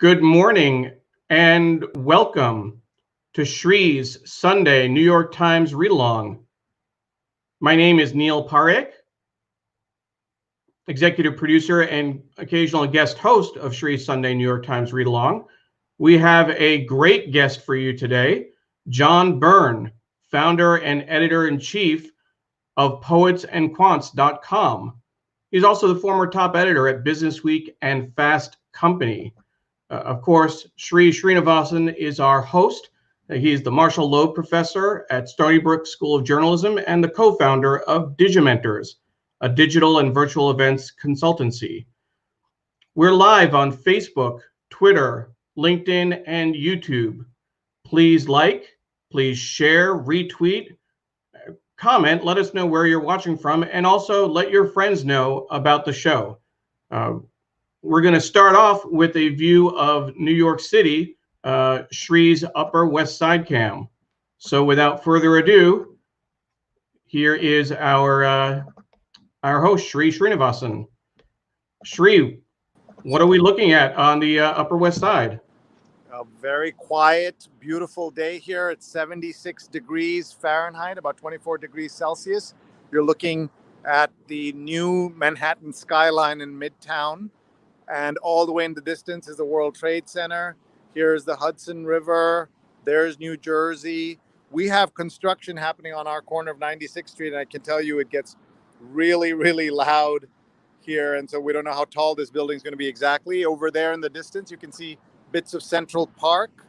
Good morning and welcome to Shree's Sunday New York Times Read-Along. My name is Neil Parekh, executive producer and occasional guest host of Shree's Sunday New York Times Read-Along. We have a great guest for you today, John Byrne, founder and editor-in-chief of poetsandquants.com. He's also the former top editor at Businessweek and Fast Company. Of course, Sree Sreenivasan is our host. He is the Marshall Loeb Professor at Stony Brook School of Journalism and the co-founder of Digimentors, a digital and virtual events consultancy. We're live on Facebook, Twitter, LinkedIn, and YouTube. Please like, please share, retweet, comment, let us know where you're watching from, and also let your friends know about the show. We're going to start off with a view of New York City, Shree's Upper West Side cam. So without further ado, here is our host, Sree Sreenivasan. Sree, what are we looking at on the Upper West Side? A very quiet, beautiful day here. It's 76 degrees Fahrenheit, about 24 degrees Celsius. You're looking at the new Manhattan skyline in Midtown. And all the way in the distance is the World Trade Center. Here's the Hudson River. There's New Jersey. We have construction happening on our corner of 96th Street. And I can tell you it gets really, really loud here. And so we don't know how tall this building is going to be exactly. Over there in the distance, you can see bits of Central Park.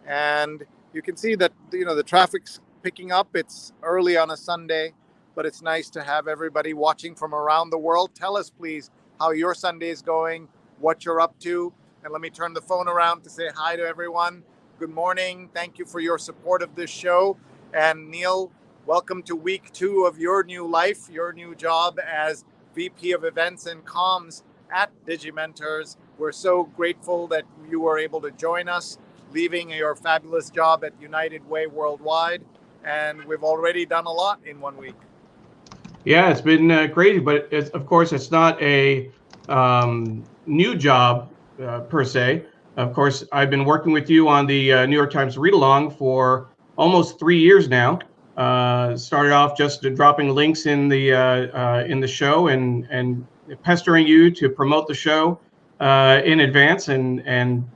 And you can see that, the traffic's picking up. It's early on a Sunday, but it's nice to have everybody watching from around the world. Tell us, please, how your Sunday is going, what you're up to. And let me turn the phone around to say hi to everyone. Good morning. Thank you for your support of this show. And Neil, welcome to week 2 of your new life, your new job as VP of Events and Comms at Digimentors. We're so grateful that you were able to join us, leaving your fabulous job at United Way Worldwide. And we've already done a lot in 1 week. Yeah, it's been crazy, but of course, it's not a new job per se. Of course, I've been working with you on the New York Times Read-Along for almost 3 years now. Started off just dropping links in the show and pestering you to promote the show in advance. And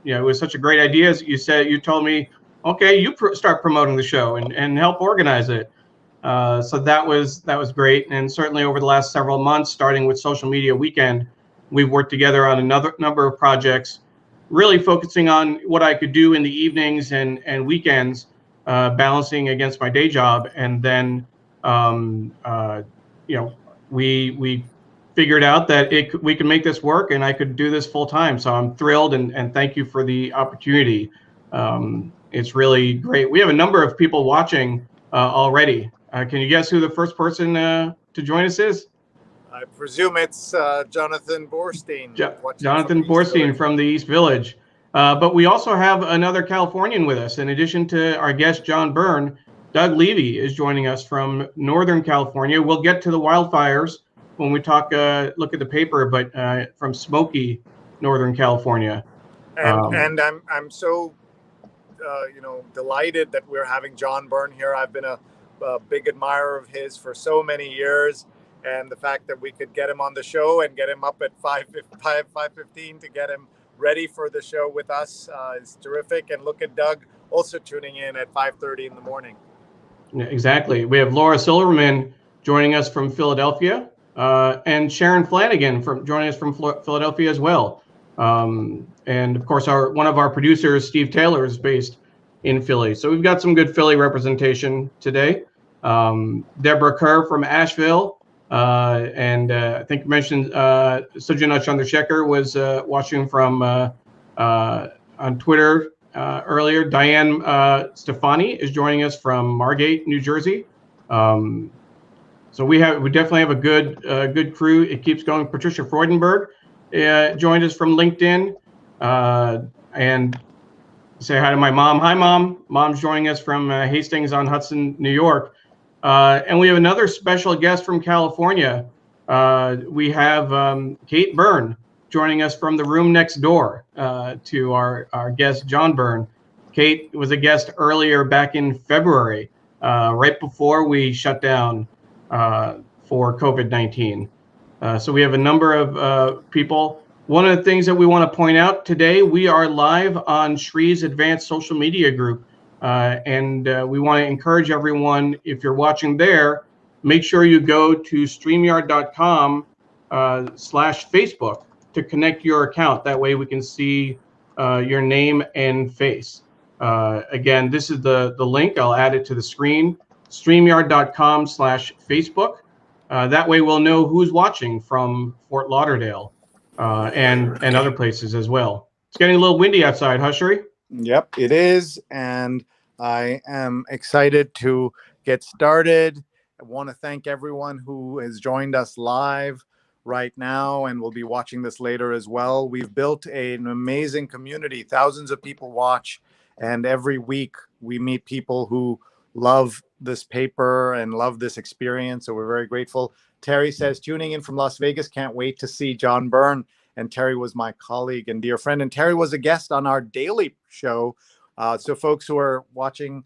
it was such a great idea. As you said, you told me, okay, you start promoting the show and help organize it. So that was great. And certainly over the last several months, starting with Social Media Weekend, we've worked together on another number of projects, really focusing on what I could do in the evenings and weekends, balancing against my day job. And then, we figured out that we could make this work and I could do this full time. So I'm thrilled and thank you for the opportunity. It's really great. We have a number of people watching already. Can you guess who the first person to join us is? I presume it's Jonathan Borstein. Jonathan Borstein from the East Village. But we also have another Californian with us. In addition to our guest, John Byrne, Doug Levy is joining us from Northern California. We'll get to the wildfires when we look at the paper, but from smoky Northern California. And I'm so delighted that we're having John Byrne here. I've been a big admirer of his for so many years, and the fact that we could get him on the show and get him up at 5:15 to get him ready for the show with us is terrific. And look at Doug also tuning in at 5:30 in the morning. Exactly. We have Laura Silverman joining us from Philadelphia, and Sharon Flanagan joining us from Philadelphia as well. And of course, one of our producers, Steve Taylor, is based in Philly. So we've got some good Philly representation today. Deborah Kerr from Asheville. And I think you mentioned Sujana Chandrasekhar was watching from on Twitter earlier. Diane Stefani is joining us from Margate, New Jersey. So we definitely have a good crew. It keeps going. Patricia Freudenberg joined us from LinkedIn. And say hi to my mom. Hi, Mom. Mom's joining us from Hastings on Hudson, New York. And we have another special guest from California. We have Kate Byrne, joining us from the room next door to our guest, John Byrne. Kate was a guest earlier back in February, right before we shut down for COVID-19. So we have a number of people. One of the things that we want to point out today, we are live on Sree's advanced social media group. And we want to encourage everyone, if you're watching there, make sure you go to streamyard.com/Facebook to connect your account. That way we can see your name and face. Again, this is the link. I'll add it to the screen, streamyard.com/Facebook. That way we'll know who's watching from Fort Lauderdale and other places as well. It's getting a little windy outside, huh, Sree? Yep, it is. And I am excited to get started. I want to thank everyone who has joined us live right now and will be watching this later as well. We've built an amazing community. Thousands of people watch, and every week we meet people who love this paper and love this experience. So we're very grateful. Terry says, tuning in from Las Vegas, can't wait to see John Byrne. And Terry was my colleague and dear friend. And Terry was a guest on our daily show. So folks who are watching,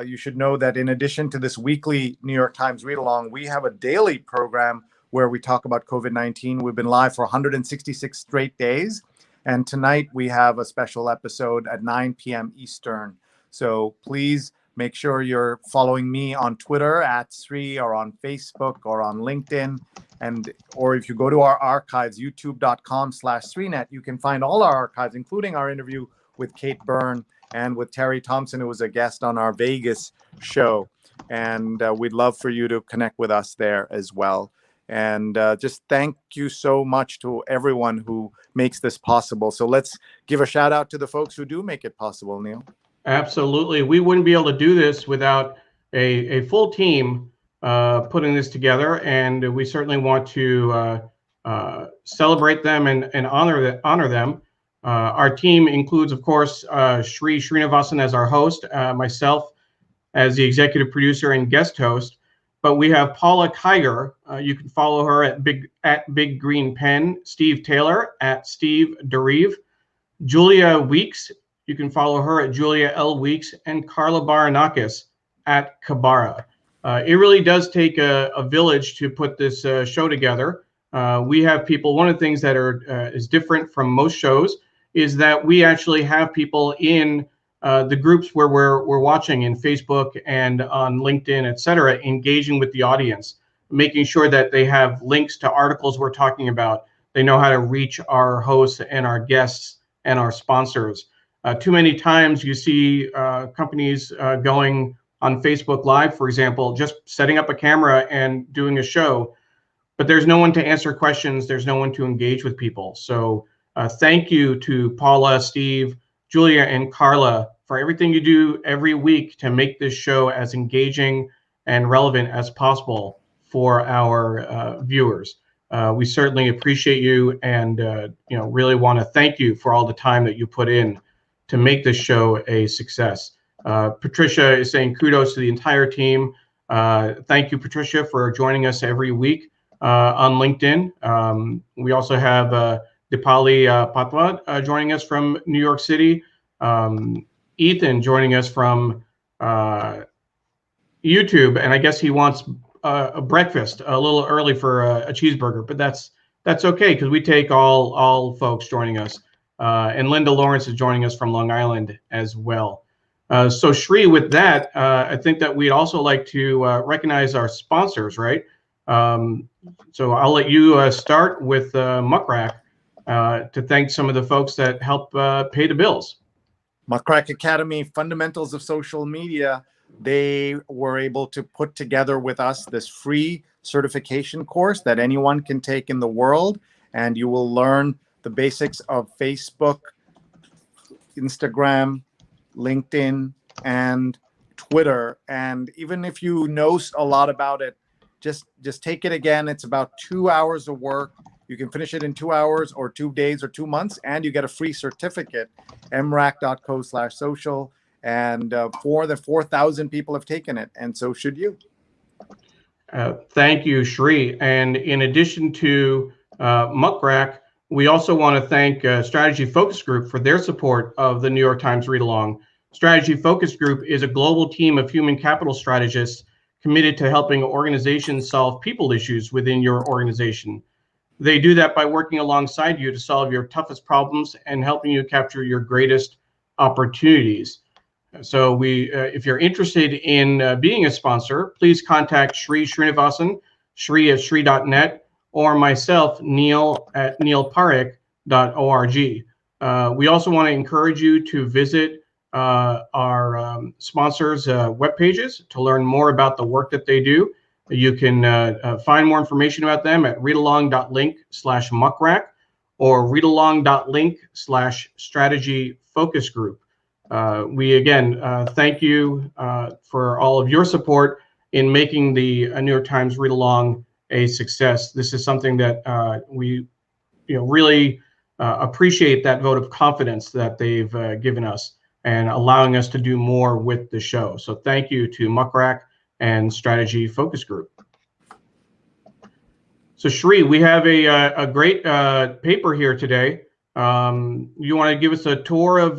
you should know that in addition to this weekly New York Times read along, we have a daily program where we talk about COVID-19. We've been live for 166 straight days. And tonight we have a special episode at 9 p.m. Eastern. So please make sure you're following me on Twitter at Sree, or on Facebook, or on LinkedIn. Or if you go to our archives, youtube.com/SreeNet, you can find all our archives, including our interview with Kate Byrne and with Terry Thompson, who was a guest on our Vegas show. And we'd love for you to connect with us there as well. And just thank you so much to everyone who makes this possible. So let's give a shout out to the folks who do make it possible, Neil. Absolutely. We wouldn't be able to do this without a full team putting this together. And we certainly want to celebrate them and honor them. Our team includes, of course, Sree Sreenivasan as our host, myself as the executive producer and guest host. But we have Paula Kiger. You can follow her at Big Green Pen. Steve Taylor at Steve Derive. Julia Weeks. You can follow her at Julia L. Weeks, and Carla Baranauckas at Kabara. It really does take a village to put this show together. We have people. One of the things that is different from most shows is that we actually have people in the groups where we're watching in Facebook and on LinkedIn, et cetera, engaging with the audience, making sure that they have links to articles we're talking about. They know how to reach our hosts and our guests and our sponsors. Too many times you see companies going on Facebook Live, for example, just setting up a camera and doing a show, but there's no one to answer questions. There's no one to engage with people. So thank you to Paula, Steve, Julia, and Carla for everything you do every week to make this show as engaging and relevant as possible for our viewers. We certainly appreciate you, and really want to thank you for all the time that you put in to make this show a success. Patricia is saying kudos to the entire team. Thank you, Patricia, for joining us every week on LinkedIn. We also have Dipali Patwa joining us from New York City. Ethan joining us from YouTube, and I guess he wants a breakfast a little early for a cheeseburger, but that's okay because we take all folks joining us. And Linda Lawrence is joining us from Long Island as well. So Sree, with that, I think that we'd also like to recognize our sponsors, right? So I'll let you start with Muckrack to thank some of the folks that help pay the bills. Muckrack Academy, Fundamentals of Social Media. They were able to put together with us this free certification course that anyone can take in the world, and you will learn the basics of Facebook, Instagram, LinkedIn, and Twitter. And even if you know a lot about it, just take it again. It's about 2 hours of work. You can finish it in 2 hours or 2 days or 2 months, and you get a free certificate, mrac.co/social. And more than 4,000 people have taken it, and so should you. Thank you, Sree. And in addition to Muckrack, We also want to thank Strategy Focus Group for their support of the New York Times Read Along. Strategy Focus Group is a global team of human capital strategists committed to helping organizations solve people issues within your organization. They do that by working alongside you to solve your toughest problems and helping you capture your greatest opportunities. So if you're interested in being a sponsor, please contact Sree Sreenivasan, Sree@Sree.net, or myself, Neil at neilparekh.org. We also want to encourage you to visit our sponsors' web pages to learn more about the work that they do. You can find more information about them at readalong.link/muckrack or readalong.link/strategy focus group. We again thank you for all of your support in making the New York Times Read Along a success. This is something that we really appreciate, that vote of confidence that they've given us and allowing us to do more with the show. So thank you to Muckrack and Strategy Focus Group. So Sree, we have a great paper here today. You want to give us a tour of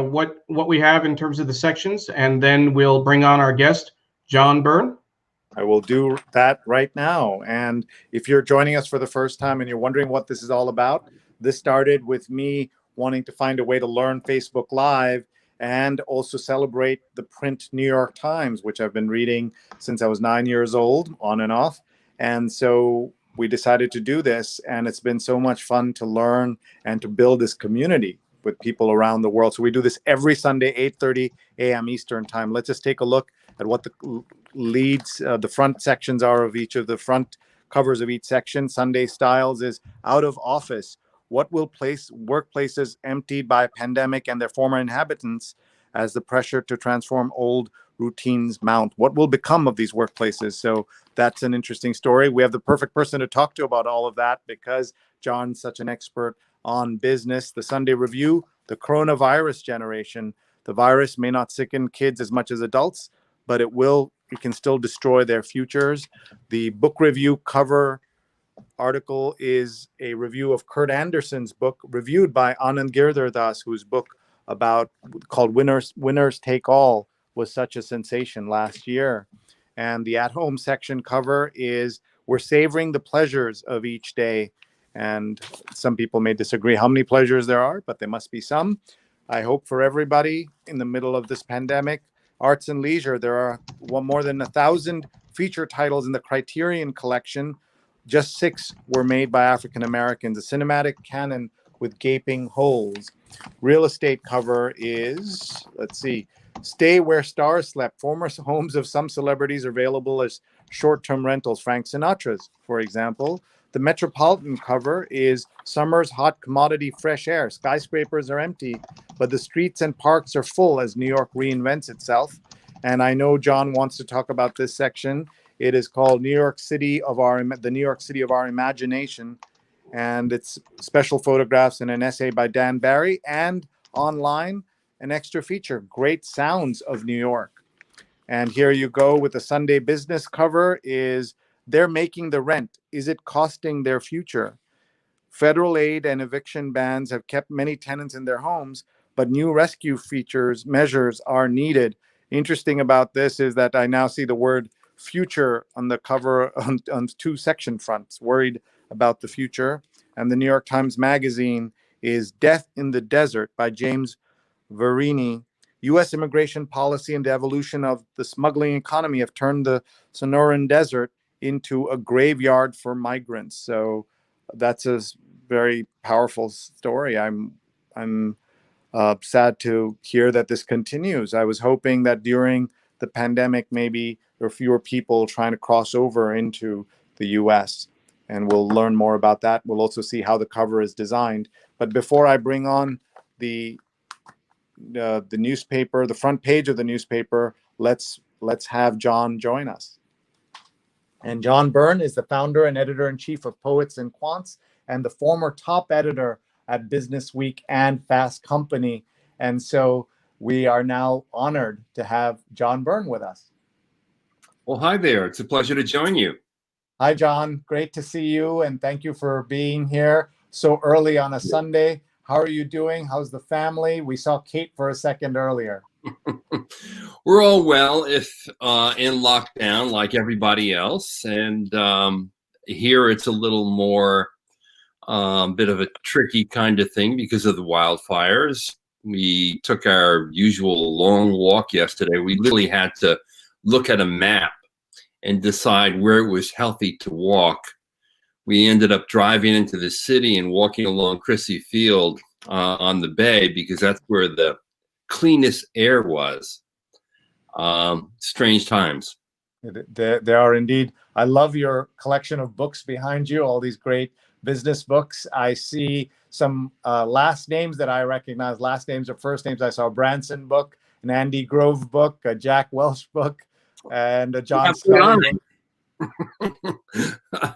what we have in terms of the sections, and then we'll bring on our guest, John Byrne. I will do that right now. And if you're joining us for the first time and you're wondering what this is all about, this started with me wanting to find a way to learn Facebook Live and also celebrate the print New York Times, which I've been reading since I was 9 years old, on and off. And so we decided to do this, and it's been so much fun to learn and to build this community with people around the world. So we do this every Sunday, 8:30 a.m. Eastern time. Let's just take a look at what the leads, the front sections are of each of the front covers of each section. Sunday Styles is out of office. What will place workplaces emptied by a pandemic and their former inhabitants as the pressure to transform old routines mount? What will become of these workplaces? So that's an interesting story. We have the perfect person to talk to about all of that because John's such an expert on business. The Sunday Review, the coronavirus generation. The virus may not sicken kids as much as adults, but it can still destroy their futures. The book review cover article is a review of Kurt Anderson's book, reviewed by Anand Girdharadas, whose book called Winners Take All was such a sensation last year. And the at-home section cover is We're Savoring the Pleasures of Each Day. And some people may disagree how many pleasures there are, but there must be some. I hope for everybody in the middle of this pandemic. Arts and Leisure, there are more than 1,000 feature titles in the Criterion collection. Just 6 were made by African Americans. A cinematic canon with gaping holes. Real estate cover is, let's see, Stay Where Stars Slept. Former homes of some celebrities are available as short-term rentals. Frank Sinatra's, for example. The Metropolitan cover is Summer's Hot Commodity Fresh Air. Skyscrapers are empty, but the streets and parks are full as New York reinvents itself. And I know John wants to talk about this section. It is called the New York City of Our Imagination. And it's special photographs and an essay by Dan Barry, and online, an extra feature, Great Sounds of New York. And here you go with the Sunday Business cover is They're Making the Rent. Is it costing their future? Federal aid and eviction bans have kept many tenants in their homes, but new rescue measures are needed. Interesting about this is that I now see the word future on the cover on 2 section fronts, worried about the future. And the New York Times Magazine is Death in the Desert by James Verini. U.S. immigration policy and the evolution of the smuggling economy have turned the Sonoran Desert into a graveyard for migrants. So that's a very powerful story. I'm sad to hear that this continues. I was hoping that during the pandemic, maybe there were fewer people trying to cross over into the U.S. And we'll learn more about that. We'll also see how the cover is designed. But before I bring on the newspaper, the front page of the newspaper, let's have John join us. And John Byrne is the founder and editor-in-chief of Poets and Quants and the former top editor at Business Week and Fast Company. And so we are now honored to have John Byrne with us. Well, hi there. It's a pleasure to join you. Hi, John. Great to see you, and thank you for being here. so early on a Sunday. How are you doing? How's the family? We saw Kate for a second earlier. We're all well, if in lockdown like everybody else. And here it's a little more bit of a tricky kind of thing because of the wildfires. We took our usual long walk yesterday. We literally had to look at a map and decide where it was healthy to walk. We ended up driving into the city and walking along Crissy Field on the bay because that's where the cleanest air was. Strange times. There are indeed. I love your collection of books behind you, all these great business books. I see some last names that I recognize, last names or first names. I saw a Branson book, an Andy Grove book, a Jack Welch book, and a John Scully book.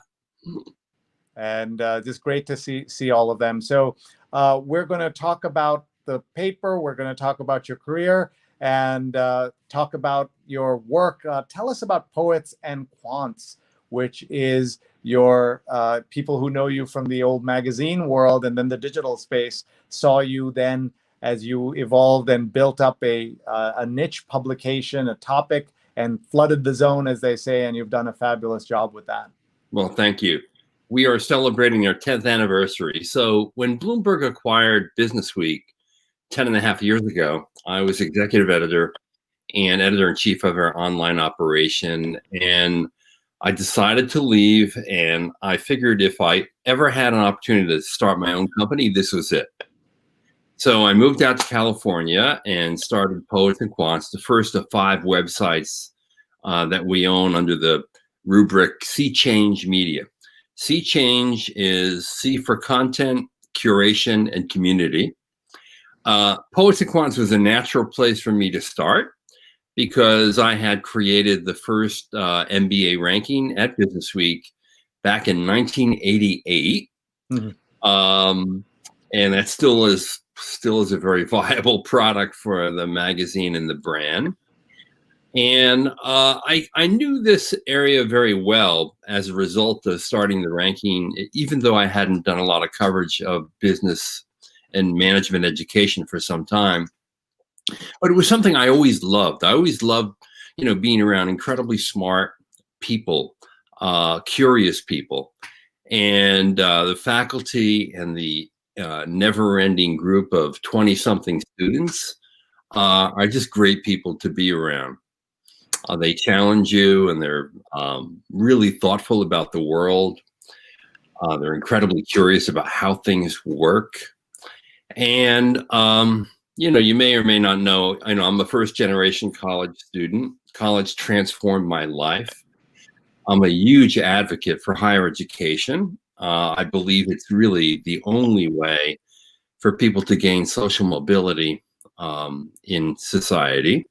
And just great to see all of them. So we're going to talk about the paper. We're going to talk about your career and talk about your work. Tell us about Poets and Quants, which is your people who know you from the old magazine world and then the digital space saw you then as you evolved and built up a niche publication, a topic, and flooded the zone, as they say, and you've done a fabulous job with that. Well, thank you. We are celebrating our 10th anniversary. So when Bloomberg acquired Business Week 10 and a half years ago, I was executive editor and editor-in-chief of our online operation. And I decided to leave, and I figured if I ever had an opportunity to start my own company, this was it. So I moved out to California and started Poets and Quants, the first of 5 websites that we own under the rubric Sea Change Media. Sea Change is C for content, curation, and community. Poets and Quants was a natural place for me to start because I had created the first MBA ranking at Business Week back in 1988. Mm-hmm. And that still is a very viable product for the magazine and the brand. And I knew this area very well as a result of starting the ranking, even though I hadn't done a lot of coverage of business and management education for some time. But it was something I always loved. I always loved, being around incredibly smart people, curious people. And the faculty and the never-ending group of 20-something students are just great people to be around. They challenge you, and they're really thoughtful about the world. They're incredibly curious about how things work. And, you may or may not know, I'm a first-generation college student. College transformed my life. I'm a huge advocate for higher education. I believe it's really the only way for people to gain social mobility in society.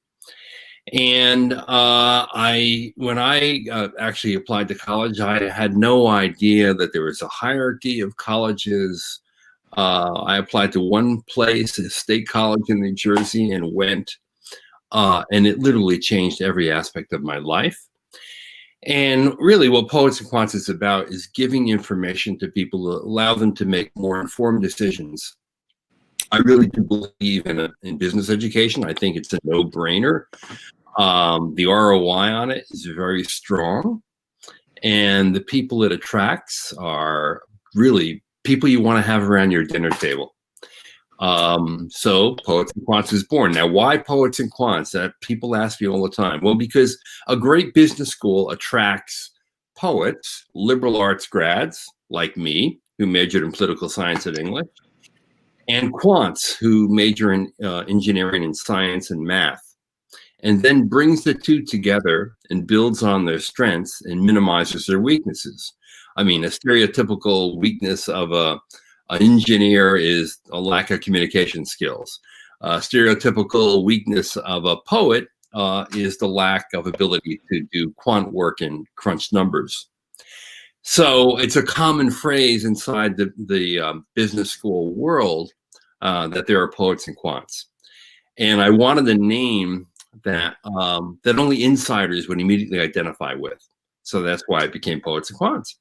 And when I actually applied to college, I had no idea that there was a hierarchy of colleges. I applied to one place, a state college in New Jersey, and went, and it literally changed every aspect of my life. And really what Poets and Quants is about is giving information to people to allow them to make more informed decisions. I really do believe in business education. I think it's a no-brainer. The ROI on it is very strong, and the people it attracts are really people you want to have around your dinner table. So Poets and Quants is born. Now, why Poets and Quants? That people ask me all the time. Well, because a great business school attracts poets, liberal arts grads like me, who majored in political science and English, and quants, who major in engineering and science and math, and then brings the two together and builds on their strengths and minimizes their weaknesses. I mean, a stereotypical weakness of an engineer is a lack of communication skills. A stereotypical weakness of a poet is the lack of ability to do quant work and crunch numbers. So it's a common phrase inside the business school world that there are poets and quants. And I wanted a name that only insiders would immediately identify with. So that's why it became Poets and Quants.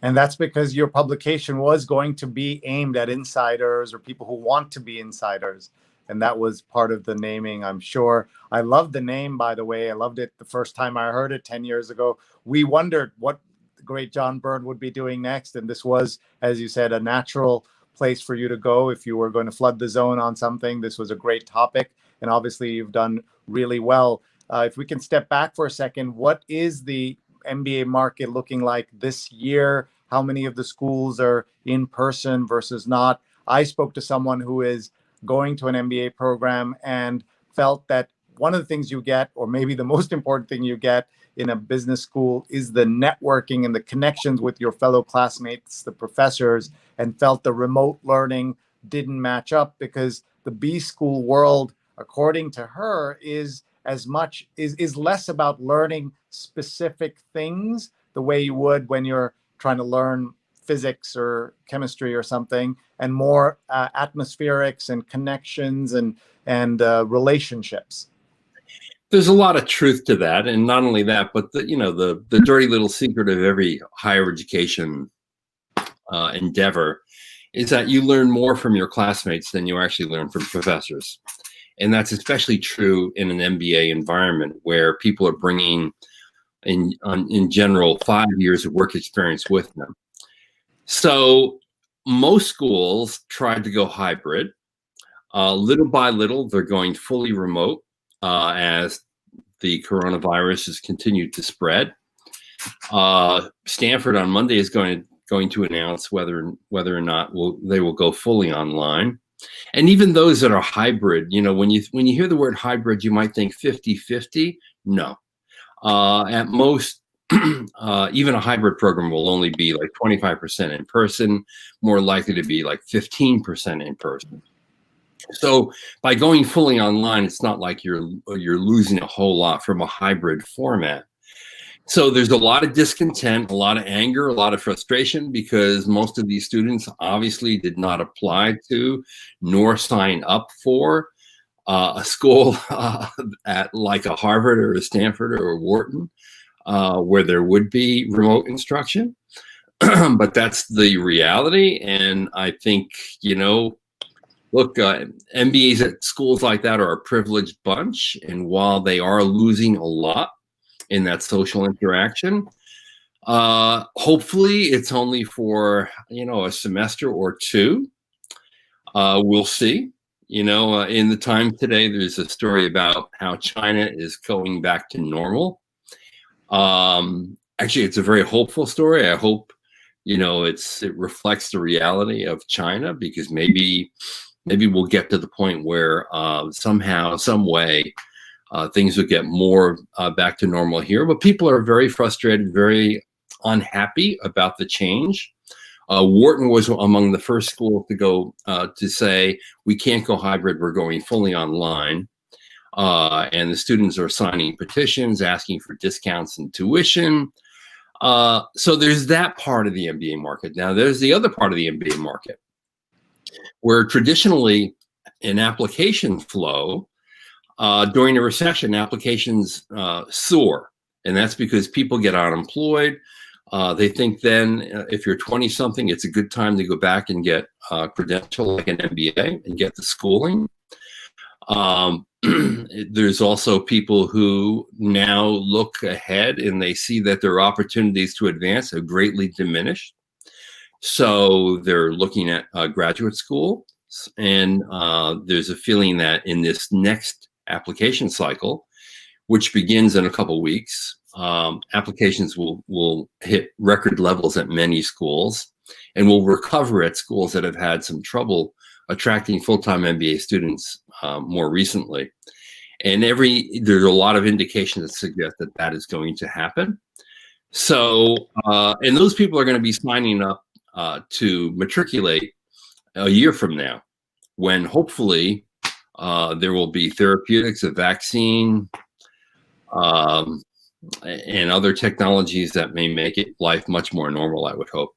And that's because your publication was going to be aimed at insiders or people who want to be insiders. And that was part of the naming, I'm sure. I loved the name, by the way. I loved it the first time I heard it 10 years ago. We wondered what the great John Byrne would be doing next. And this was, as you said, a natural place for you to go if you were going to flood the zone on something. This was a great topic. And obviously, you've done really well. If we can step back for a second, what is the MBA market looking like this year? How many of the schools are in person versus not? I spoke to someone who is going to an MBA program and felt that one of the things you get, or maybe the most important thing you get in a business school, is the networking and the connections with your fellow classmates, the professors, and felt the remote learning didn't match up because the B school world, according to her, is less about learning specific things the way you would when you're trying to learn physics or chemistry or something, and more atmospherics and connections and relationships. There's a lot of truth to that, and not only that, but the dirty little secret of every higher education endeavor is that you learn more from your classmates than you actually learn from professors. And that's especially true in an MBA environment where people are bringing, in general, 5 years of work experience with them. So most schools tried to go hybrid. Little by little, they're going fully remote as the coronavirus has continued to spread. Stanford on Monday is going to announce whether or not they will go fully online. And even those that are hybrid, when you hear the word hybrid, you might think 50-50. No. At most, even a hybrid program will only be like 25% in person, more likely to be like 15% in person. So by going fully online, it's not like you're losing a whole lot from a hybrid format. So there's a lot of discontent, a lot of anger, a lot of frustration because most of these students obviously did not apply to nor sign up for a school at like a Harvard or a Stanford or a Wharton where there would be remote instruction. But that's the reality. And I think, look, MBAs at schools like that are a privileged bunch. And while they are losing a lot in that social interaction, hopefully it's only for, a semester or two. We'll see. In the Times today, there's a story about how China is going back to normal. Actually, it's a very hopeful story. I hope, it reflects the reality of China because maybe we'll get to the point where somehow, some way, things will get more back to normal here. But people are very frustrated, very unhappy about the change. Wharton was among the first schools to go to say, we can't go hybrid, we're going fully online. And the students are signing petitions, asking for discounts in tuition. So there's that part of the MBA market. Now, there's the other part of the MBA market, where traditionally in application flow, during a recession, applications soar. And that's because people get unemployed. They think then if you're 20-something, it's a good time to go back and get a credential like an MBA and get the schooling. There's also people who now look ahead and they see that their opportunities to advance have greatly diminished. So they're looking at graduate school. And there's a feeling that in this next application cycle, which begins in a couple of weeks, applications will hit record levels at many schools and will recover at schools that have had some trouble attracting full-time MBA students more recently. And there's a lot of indications that suggest that is going to happen. So, and those people are going to be signing up to matriculate a year from now, when hopefully there will be therapeutics, a vaccine, and other technologies that may make life much more normal, I would hope.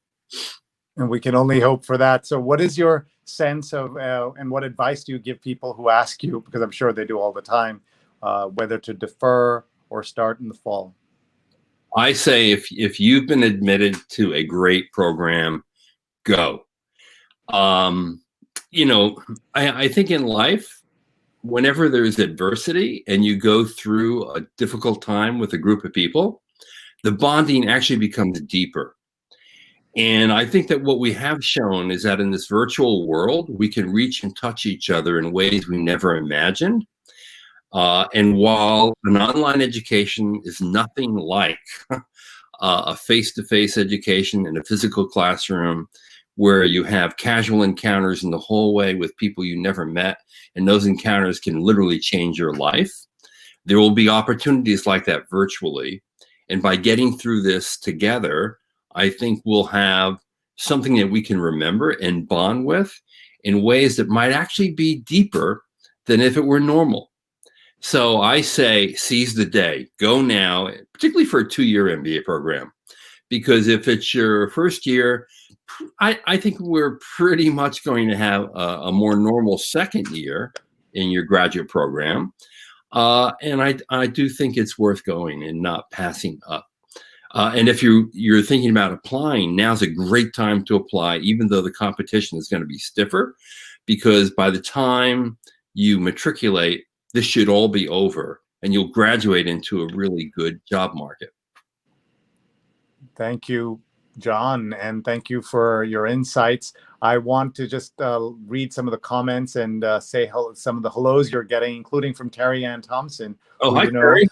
And we can only hope for that. So what is your sense of, and what advice do you give people who ask you, because I'm sure they do all the time, whether to defer or start in the fall? I say if you've been admitted to a great program, go. You know, I think in life, whenever there's adversity and you go through a difficult time with a group of people, the bonding actually becomes deeper. And I think that what we have shown is that in this virtual world, we can reach and touch each other in ways we never imagined. And while an online education is nothing like a face-to-face education in a physical classroom where you have casual encounters in the hallway with people you never met, and those encounters can literally change your life, there will be opportunities like that virtually. And by getting through this together, I think we'll have something that we can remember and bond with in ways that might actually be deeper than if it were normal. So I say seize the day, go now, particularly for a 2-year MBA program, because if it's your first year, I think we're pretty much going to have a more normal second year in your graduate program. And I do think it's worth going and not passing up. And if you're thinking about applying, now's a great time to apply, even though the competition is going to be stiffer, because by the time you matriculate, this should all be over and you'll graduate into a really good job market. Thank you, John, and thank you for your insights. I want to just read some of the comments and say hello, some of the hellos you're getting, including from Terry Ann Thompson. Oh, hi, Terry.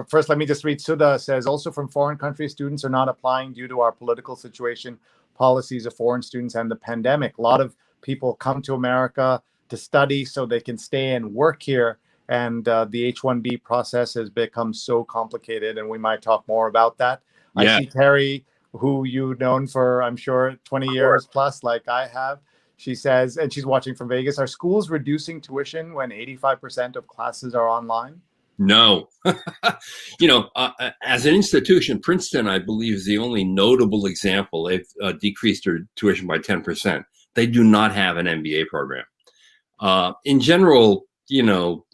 First, let me just read. Sudha says, also from foreign countries, students are not applying due to our political situation, policies of foreign students, and the pandemic. A lot of people come to America to study so they can stay and work here. And the H-1B process has become so complicated, and we might talk more about that. Yeah. I see Terry, who you've known for, I'm sure, 20 years plus, like I have. She says, and she's watching from Vegas, are schools reducing tuition when 85% of classes are online? No. You know, as an institution, Princeton, I believe, is the only notable example. They've decreased their tuition by 10%. They do not have an MBA program. In general, you know,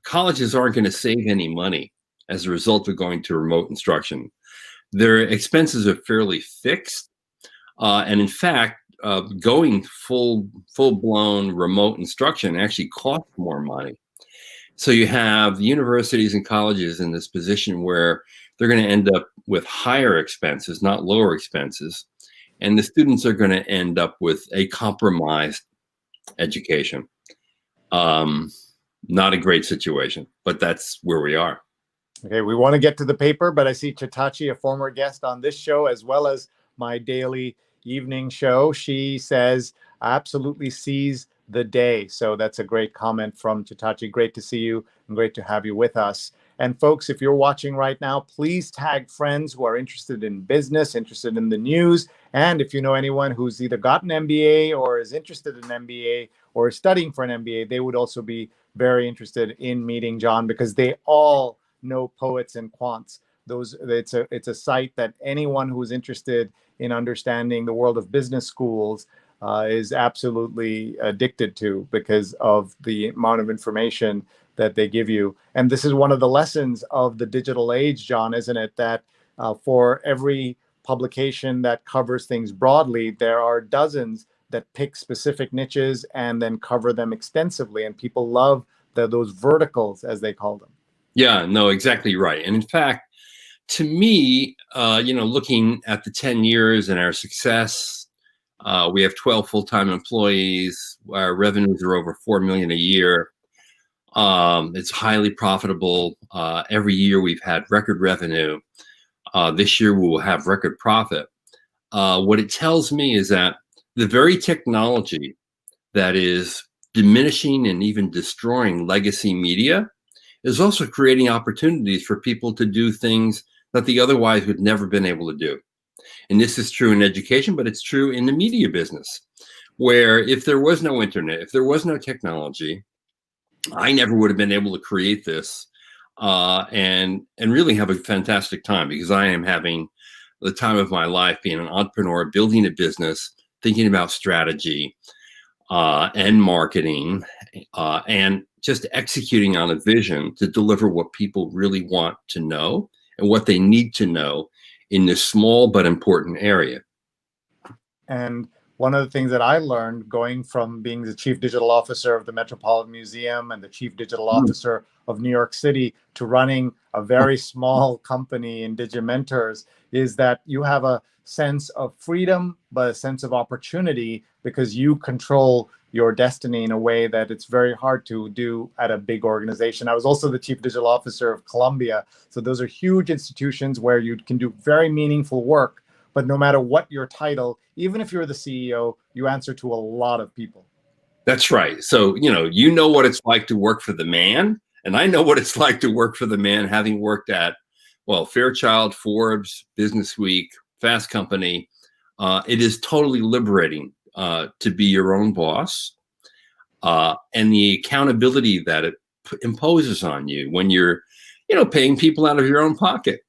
colleges aren't going to save any money as a result of going to remote instruction. Their expenses are fairly fixed. And in fact, going full-blown remote instruction actually costs more money. So you have universities and colleges in this position where they're going to end up with higher expenses, not lower expenses. And the students are going to end up with a compromised education. Not a great situation, but that's where we are. Okay, we want to get to the paper, but I see Chatachi, a former guest on this show, as well as my daily evening show. She says, absolutely seize the day. So that's a great comment from Chatachi. Great to see you and great to have you with us. And folks, if you're watching right now, please tag friends who are interested in business, interested in the news. And if you know anyone who's either got an MBA or is interested in an MBA or is studying for an MBA, they would also be very interested in meeting John, because they all know poets and quants. It's a site that anyone who is interested in understanding the world of business schools is absolutely addicted to, because of the amount of information that they give you. And this is one of the lessons of the digital age, John, isn't it? That for every publication that covers things broadly, there are dozens that pick specific niches and then cover them extensively. And people love those verticals, as they call them. Yeah, no, exactly right. And in fact, to me, you know, looking at the 10 years and our success, we have 12 full-time employees. Our revenues are over $4 million a year. It's highly profitable. Every year we've had record revenue. This year we will have record profit. What it tells me is that the very technology that is diminishing and even destroying legacy media is also creating opportunities for people to do things that they otherwise would never been able to do. And this is true in education, but it's true in the media business, where if there was no internet, if there was no technology, I never would have been able to create this and really have a fantastic time, because I am having the time of my life being an entrepreneur, building a business, thinking about strategy and marketing and just executing on a vision to deliver what people really want to know and what they need to know in this small but important area. And one of the things that I learned going from being the chief digital officer of the Metropolitan Museum and the chief digital officer of New York City to running a very small company in Digimentors is that you have a sense of freedom, but a sense of opportunity, because you control your destiny in a way that it's very hard to do at a big organization. I was also the chief digital officer of Columbia. So those are huge institutions where you can do very meaningful work. But no matter what your title, even if you're the CEO, you answer to a lot of people. That's right. So, you know what it's like to work for the man. And I know what it's like to work for the man, having worked at, well, Fairchild, Forbes, Business Week, Fast Company. It is totally liberating to be your own boss. And the accountability that it imposes on you when you're, paying people out of your own pocket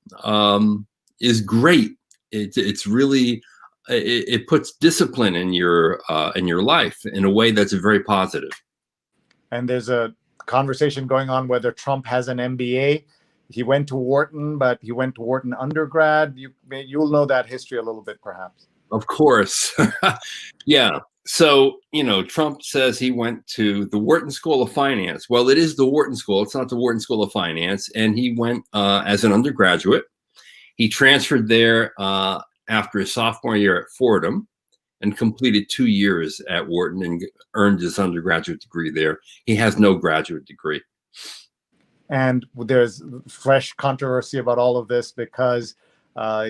is great. It's really, it puts discipline in your life in a way that's very positive. And there's a conversation going on whether Trump has an MBA. He went to Wharton, but he went to Wharton undergrad. You'll know that history a little bit, perhaps. Of course. Yeah. So, Trump says he went to the Wharton School of Finance. Well, it is the Wharton School. It's not the Wharton School of Finance. And he went as an undergraduate. He transferred there after his sophomore year at Fordham and completed 2 years at Wharton and earned his undergraduate degree there. He has no graduate degree. And there's fresh controversy about all of this because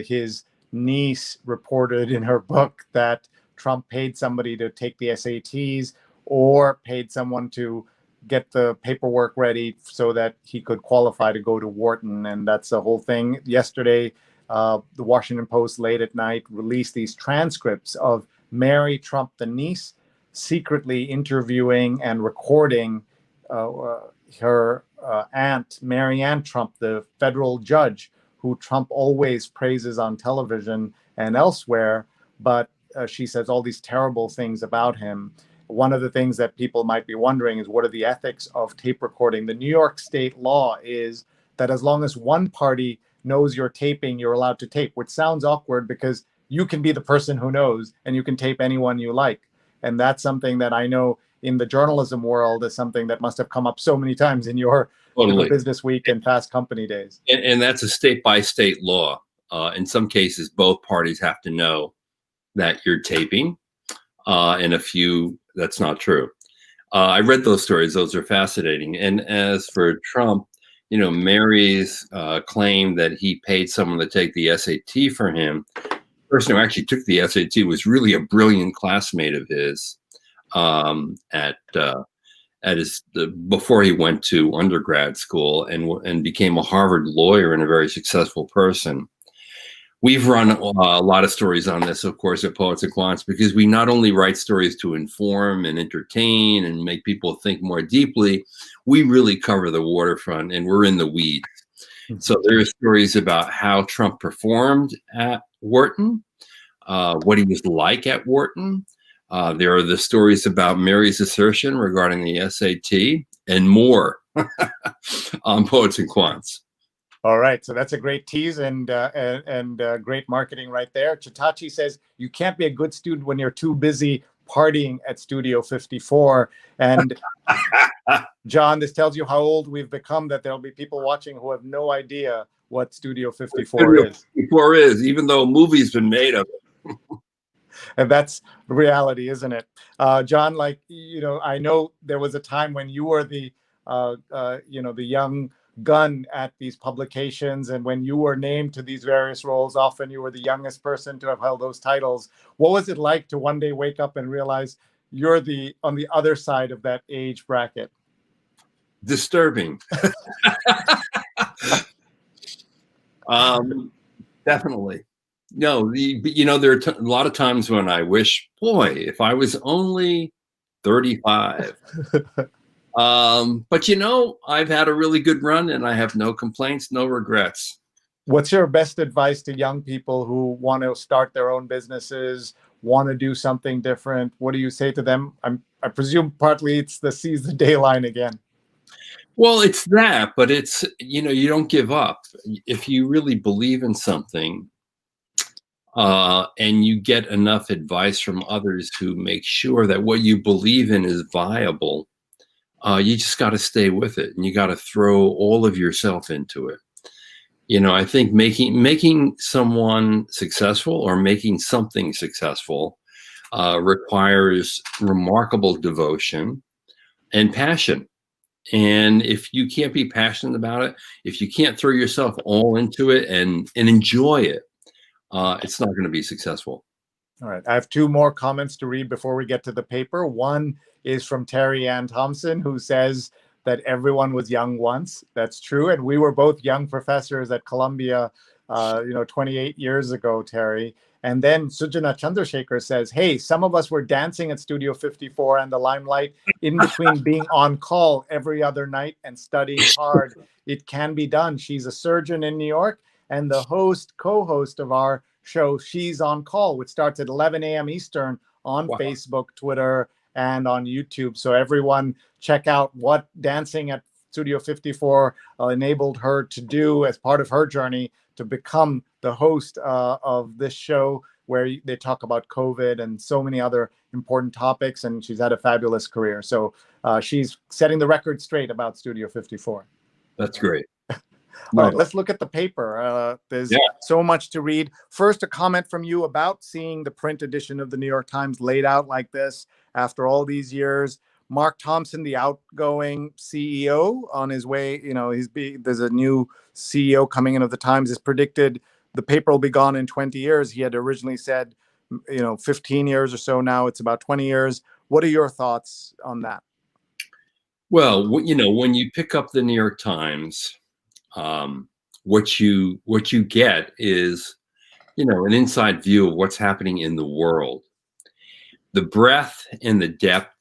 his niece reported in her book that Trump paid somebody to take the SATs or paid someone to get the paperwork ready so that he could qualify to go to Wharton. And that's the whole thing. Yesterday, the Washington Post late at night released these transcripts of Mary Trump, the niece, secretly interviewing and recording her aunt, Mary Ann Trump, the federal judge who Trump always praises on television and elsewhere. But she says all these terrible things about him. One of the things that people might be wondering is, what are the ethics of tape recording? The New York state law is that as long as one party knows you're taping, you're allowed to tape, which sounds awkward because you can be the person who knows and you can tape anyone you like. And that's something that I know in the journalism world is something that must have come up so many times in your Business Week and Fast Company days. And that's a state by state law. In some cases, both parties have to know that you're taping. In a few, that's not true. I read those stories. Those are fascinating. And as for Trump, Mary's claim that he paid someone to take the SAT for him. The person who actually took the SAT was really a brilliant classmate of his before he went to undergrad school and became a Harvard lawyer and a very successful person. We've run a lot of stories on this, of course, at Poets and Quants, because we not only write stories to inform and entertain and make people think more deeply, we really cover the waterfront and we're in the weeds. So there are stories about how Trump performed at Wharton, what he was like at Wharton. There are the stories about Mary's assertion regarding the SAT and more on Poets and Quants. All right, so that's a great tease and great marketing right there. Chitachi says you can't be a good student when you're too busy partying at Studio 54. And John, this tells you how old we've become, that there'll be people watching who have no idea what Studio 54 is. 54 is, even though a movie's been made of it. And that's reality, isn't it? John, I know there was a time when you were the young gun at these publications, and when you were named to these various roles, often you were the youngest person to have held those titles. What was it like to one day wake up and realize you're on the other side of that age bracket? Disturbing. Definitely. No, there are a lot of times when I wish, boy, if I was only 35. But I've had a really good run and I have no complaints, no regrets. What's your best advice to young people who want to start their own businesses, want to do something different? What do you say to them? I presume partly it's the seize the day line again. Well, it's that, but it's, you don't give up. If you really believe in something, and you get enough advice from others who make sure that what you believe in is viable, you just got to stay with it, and you got to throw all of yourself into it. I think making someone successful or making something successful requires remarkable devotion and passion. And if you can't be passionate about it, if you can't throw yourself all into it and enjoy it, it's not going to be successful. All right. I have two more comments to read before we get to the paper. One is from Terry Ann Thompson, who says that everyone was young once. That's true. And we were both young professors at Columbia, 28 years ago, Terry. And then Sujana Chandrasekhar says, hey, some of us were dancing at Studio 54 and the Limelight in between being on call every other night and studying hard. It can be done. She's a surgeon in New York and the co-host of our show, She's on Call, which starts at 11 a.m. Eastern on Facebook, Twitter, and on YouTube. So everyone check out what dancing at Studio 54 enabled her to do as part of her journey to become the host of this show, where they talk about COVID and so many other important topics. And she's had a fabulous career. So she's setting the record straight about Studio 54. That's great. All right, let's look at the paper. There's so much to read. First, a comment from you about seeing the print edition of the New York Times laid out like this after all these years. Mark Thompson, the outgoing CEO, on his way, there's a new CEO coming in of the Times, has predicted the paper will be gone in 20 years. He had originally said, 15 years or so. Now it's about 20 years. What are your thoughts on that? Well, when you pick up the New York Times, what you get is, an inside view of what's happening in the world. The breadth and the depth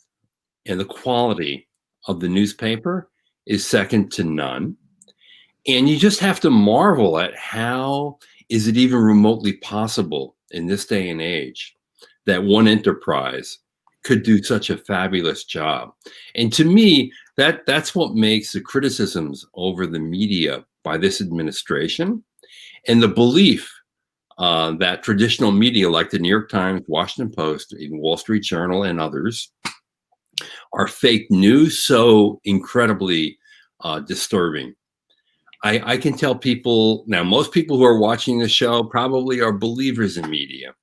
and the quality of the newspaper is second to none. And you just have to marvel at how is it even remotely possible in this day and age that one enterprise could do such a fabulous job. And to me, that's what makes the criticisms over the media by this administration and the belief that traditional media like the New York Times, Washington Post, even Wall Street Journal, and others are fake news so incredibly disturbing. I can tell people now, most people who are watching the show probably are believers in media.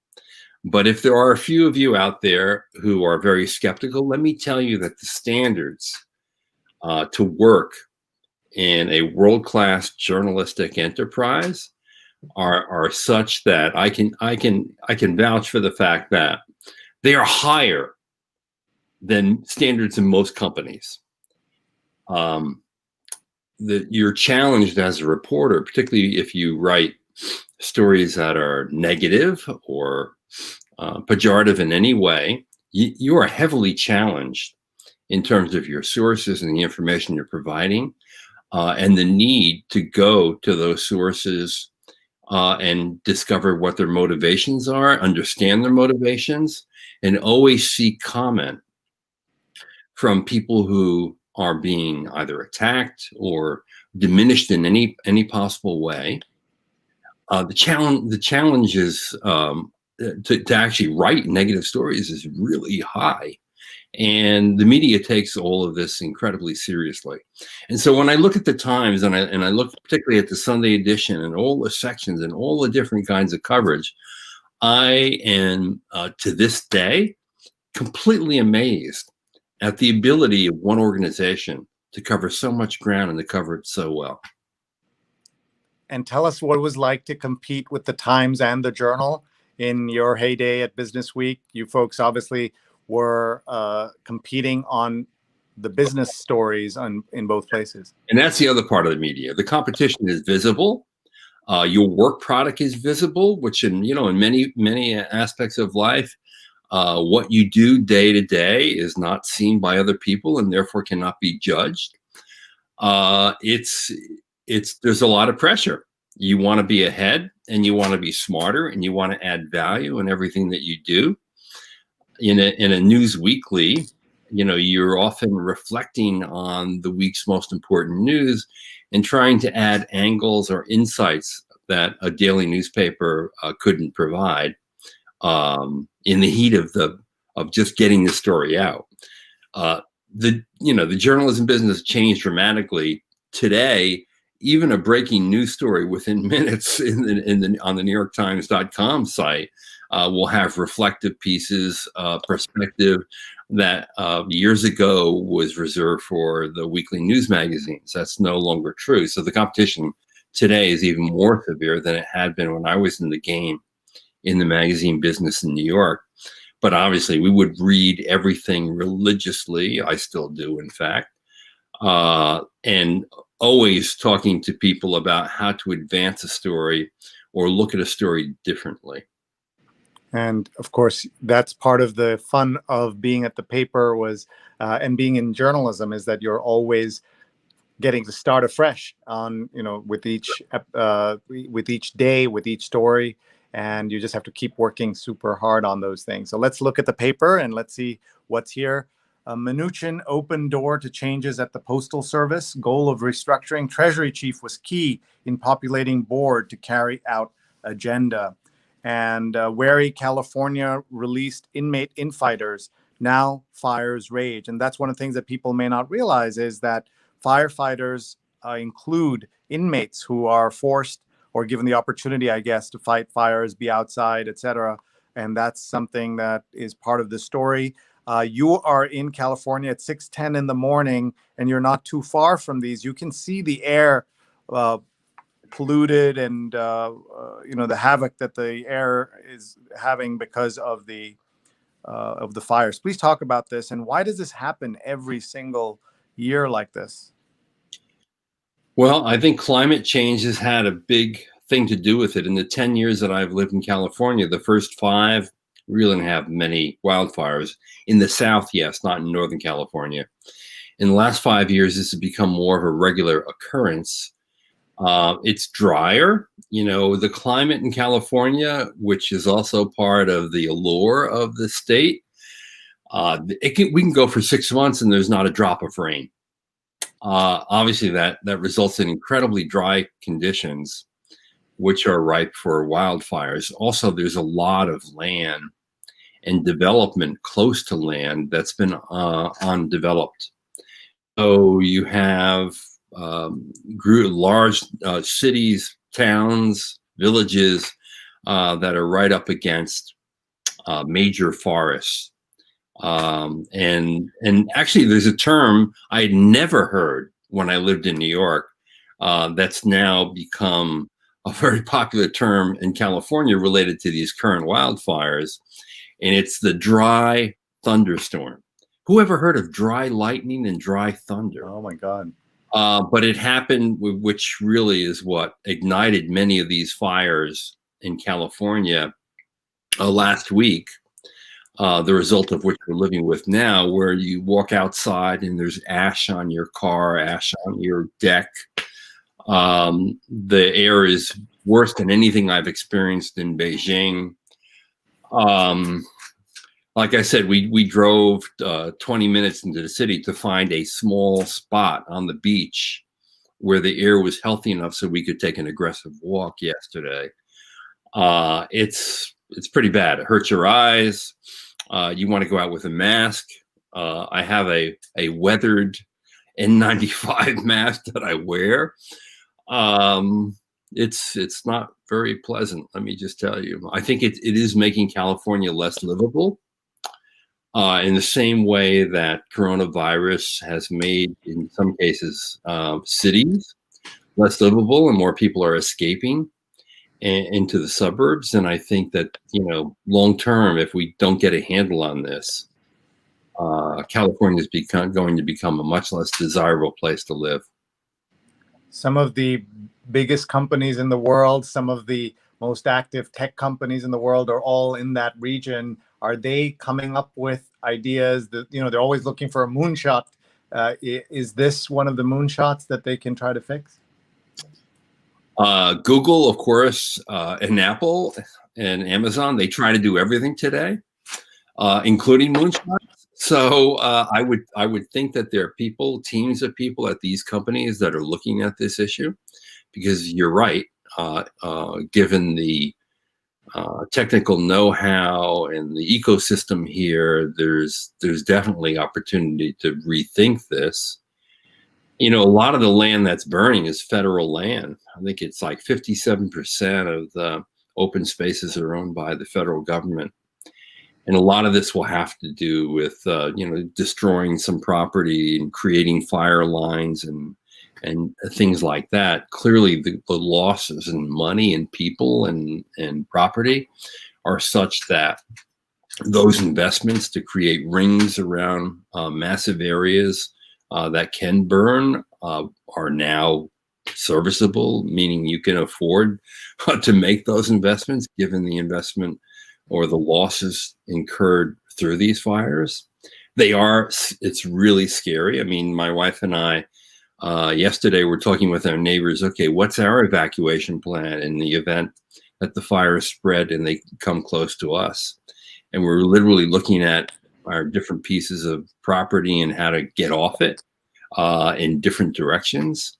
But if there are a few of you out there who are very skeptical, let me tell you that the standards to work in a world-class journalistic enterprise are such that I can vouch for the fact that they are higher than standards in most companies. You're challenged as a reporter, particularly if you write stories that are negative or pejorative in any way. You are heavily challenged in terms of your sources and the information you're providing, and the need to go to those sources and discover what their motivations are, understand their motivations, and always seek comment from people who are being either attacked or diminished in any possible way. The challenge is to actually write negative stories is really high. And the media takes all of this incredibly seriously. And so when I look at the Times and I look particularly at the Sunday edition and all the sections and all the different kinds of coverage, I am to this day completely amazed at the ability of one organization to cover so much ground and to cover it so well. And tell us what it was like to compete with the Times and the Journal in your heyday at Business Week. You folks obviously were competing on the business stories in both places. And that's the other part of the media. The competition is visible. Your work product is visible, which in many aspects of life, what you do day to day is not seen by other people and therefore cannot be judged. There's a lot of pressure. You want to be ahead and you want to be smarter and you want to add value in everything that you do. In a news weekly, you're often reflecting on the week's most important news and trying to add angles or insights that a daily newspaper couldn't provide in the heat of just getting the story out. The journalism business changed dramatically. Today, even a breaking news story within minutes on the NewYorkTimes.com site will have reflective pieces, perspective that years ago was reserved for the weekly news magazines. That's no longer true. So the competition today is even more severe than it had been when I was in the game in the magazine business in New York. But obviously, we would read everything religiously. I still do, in fact, and always talking to people about how to advance a story or look at a story differently. And of course, that's part of the fun of being at the paper and being in journalism, is that you're always getting to start afresh on, with each day, with each story. And you just have to keep working super hard on those things. So let's look at the paper and let's see what's here. Mnuchin opened door to changes at the Postal Service. Goal of restructuring. Treasury chief was key in populating board to carry out agenda. And wary California released inmate infighters. Now fires rage. And that's one of the things that people may not realize, is that firefighters include inmates who are forced or given the opportunity, I guess, to fight fires, be outside, etc. And that's something that is part of the story. You are in California at 6:10 in the morning, and you're not too far from these. You can see the air polluted, and the havoc that the air is having because of the fires. Please talk about this, and why does this happen every single year like this? Well, I think climate change has had a big thing to do with it. In the 10 years that I've lived in California, the first 5 really didn't have many wildfires. In the South, yes, not in Northern California. In the last 5 years, this has become more of a regular occurrence. It's drier. The climate in California, which is also part of the allure of the state, we can go for 6 months and there's not a drop of rain. Obviously, that results in incredibly dry conditions, which are ripe for wildfires. Also, there's a lot of land and development close to land that's been undeveloped. So you have large cities, towns, villages that are right up against major forests. And actually, there's a term I had never heard when I lived in New York that's now become a very popular term in California related to these current wildfires, and it's the dry thunderstorm. Who ever heard of dry lightning and dry thunder? Oh my God. But it happened, which really is what ignited many of these fires in California last week. The result of which we're living with now, where you walk outside and there's ash on your car, ash on your deck. The air is worse than anything I've experienced in Beijing. Like I said, we drove 20 minutes into the city to find a small spot on the beach where the air was healthy enough so we could take an aggressive walk yesterday. It's pretty bad. It hurts your eyes. You want to go out with a mask. I have a weathered N95 mask that I wear. It's not very pleasant, let me just tell you. I think it is making California less livable. In the same way that coronavirus has made, in some cases, cities less livable, and more people are escaping into the suburbs. And I think that, long term, if we don't get a handle on this, California is going to become a much less desirable place to live. Some of the biggest companies in the world, some of the most active tech companies in the world are all in that region. Are they coming up with ideas that, they're always looking for a moonshot? Is this one of the moonshots that they can try to fix? Google, of course, and Apple and Amazon, they try to do everything today, including moonshots. So I would think that there are teams of people at these companies that are looking at this issue, because you're right. Given the technical know-how and the ecosystem here, there's definitely opportunity to rethink this. A lot of the land that's burning is federal land. I think it's like 57% of the open spaces are owned by the federal government. And a lot of this will have to do with, destroying some property and creating fire lines and things like that. Clearly, the losses in money and people and property are such that those investments to create rings around massive areas that can burn are now serviceable, meaning you can afford to make those investments given the investment or the losses incurred through these fires. It's really scary. I mean, my wife and I, yesterday we're talking with our neighbors, okay, what's our evacuation plan in the event that the fire spread and they come close to us? And we're literally looking at our different pieces of property and how to get off it in different directions.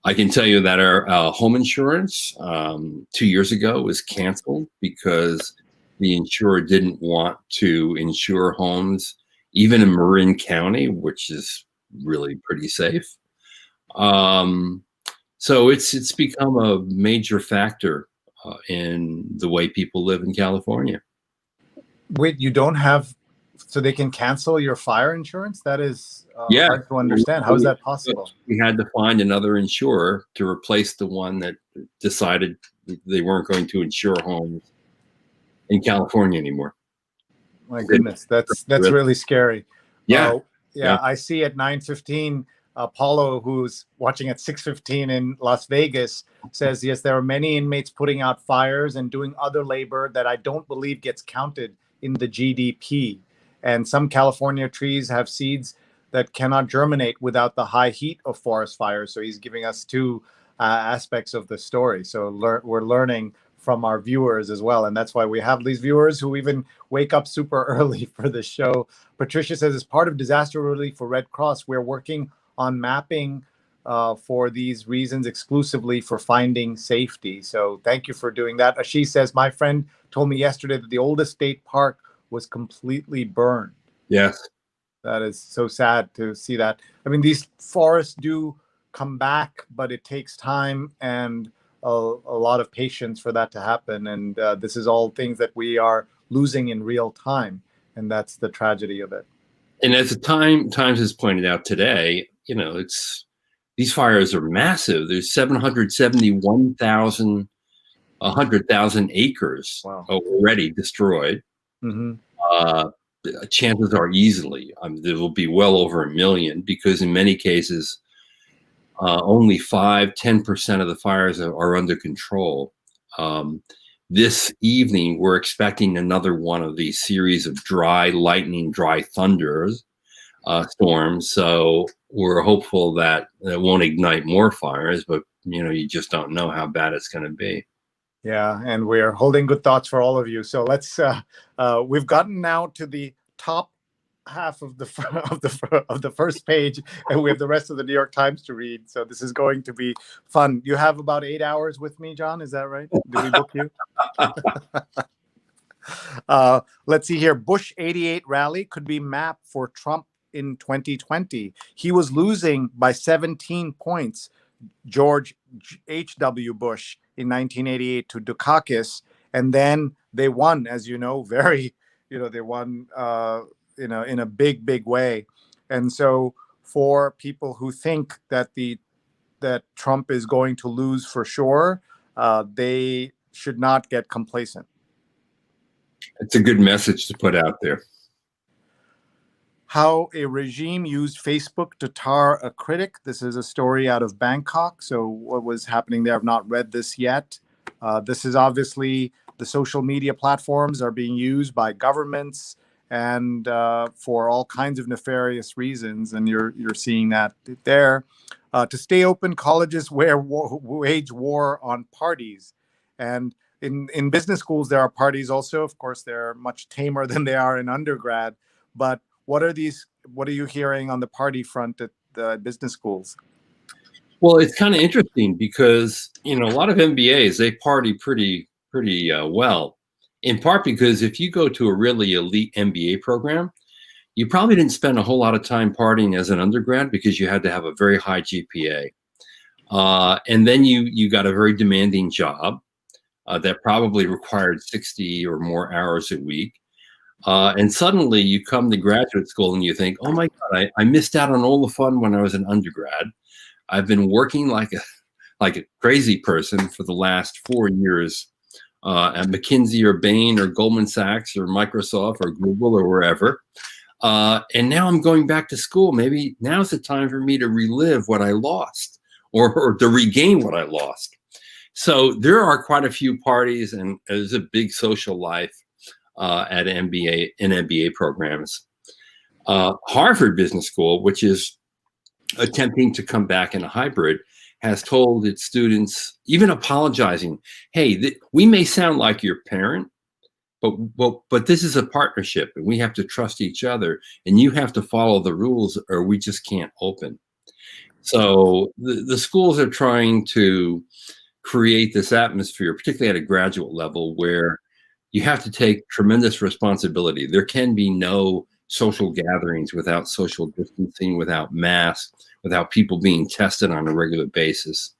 I can tell you that our home insurance 2 years ago was canceled because the insurer didn't want to insure homes, even in Marin County, which is really pretty safe. So it's become a major factor in the way people live in California. Wait, you don't have, so they can cancel your fire insurance? That is hard to understand. How is that possible? We had to find another insurer to replace the one that decided they weren't going to insure homes in California anymore. My goodness, that's really scary. Yeah. Yeah. I see at 9:15, Paula, who's watching at 6:15 in Las Vegas, says, yes, there are many inmates putting out fires and doing other labor that I don't believe gets counted in the GDP. And some California trees have seeds that cannot germinate without the high heat of forest fires. So he's giving us two aspects of the story. So we're learning from our viewers as well. And that's why we have these viewers who even wake up super early for the show. Patricia says, as part of disaster relief for Red Cross, we're working on mapping for these reasons exclusively for finding safety. So thank you for doing that. Ashish says, my friend told me yesterday that the oldest state park was completely burned. Yes. That is so sad to see that. I mean, these forests do come back, but it takes time and a lot of patience for that to happen. And this is all things that we are losing in real time. And that's the tragedy of it. And as the Times has pointed out today, these fires are massive. There's 100,000 acres already destroyed. Mm-hmm. Chances are easily there will be well over 1 million, because in many cases, only 5-10% of the fires are under control. This evening, we're expecting another one of these series of dry lightning, dry thunders, storms. So we're hopeful that it won't ignite more fires, but you just don't know how bad it's going to be. Yeah, and we're holding good thoughts for all of you. So let's. We've gotten now to the top half of the first page, and we have the rest of the New York Times to read. So this is going to be fun. You have about 8 hours with me, John. Is that right? Did we book you? Let's see here. Bush 88 rally could be map for Trump in 2020. He was losing by 17 points. George H.W. Bush in 1988 to Dukakis, and then they won, as you know, they won, in a big way. And so for people who think that Trump is going to lose for sure, they should not get complacent. It's a good message to put out there. How a regime used Facebook to tar a critic. This is a story out of Bangkok. So what was happening there? I've not read this yet. This is obviously the social media platforms are being used by governments and for all kinds of nefarious reasons. And you're seeing that there. To stay open, colleges wage war on parties. And in business schools, there are parties also. Of course, they're much tamer than they are in undergrad. But What are you hearing on the party front at the business schools? Well, it's kind of interesting because, a lot of MBAs, they party pretty well, in part because if you go to a really elite MBA program, you probably didn't spend a whole lot of time partying as an undergrad because you had to have a very high GPA. And then you got a very demanding job that probably required 60 or more hours a week. And suddenly you come to graduate school and you think, oh my God, I missed out on all the fun when I was an undergrad. I've been working like a crazy person for the last 4 years at McKinsey or Bain or Goldman Sachs or Microsoft or Google or wherever. And now I'm going back to school. Maybe now's the time for me to relive what I lost or to regain what I lost. So there are quite a few parties, and there's a big social life at MBA programs. Harvard Business School, which is attempting to come back in a hybrid, has told its students, even apologizing, hey, we may sound like your parent, but this is a partnership and we have to trust each other and you have to follow the rules or we just can't open. So the schools are trying to create this atmosphere, particularly at a graduate level, where you have to take tremendous responsibility. There can be no social gatherings without social distancing, without masks, without people being tested on a regular basis.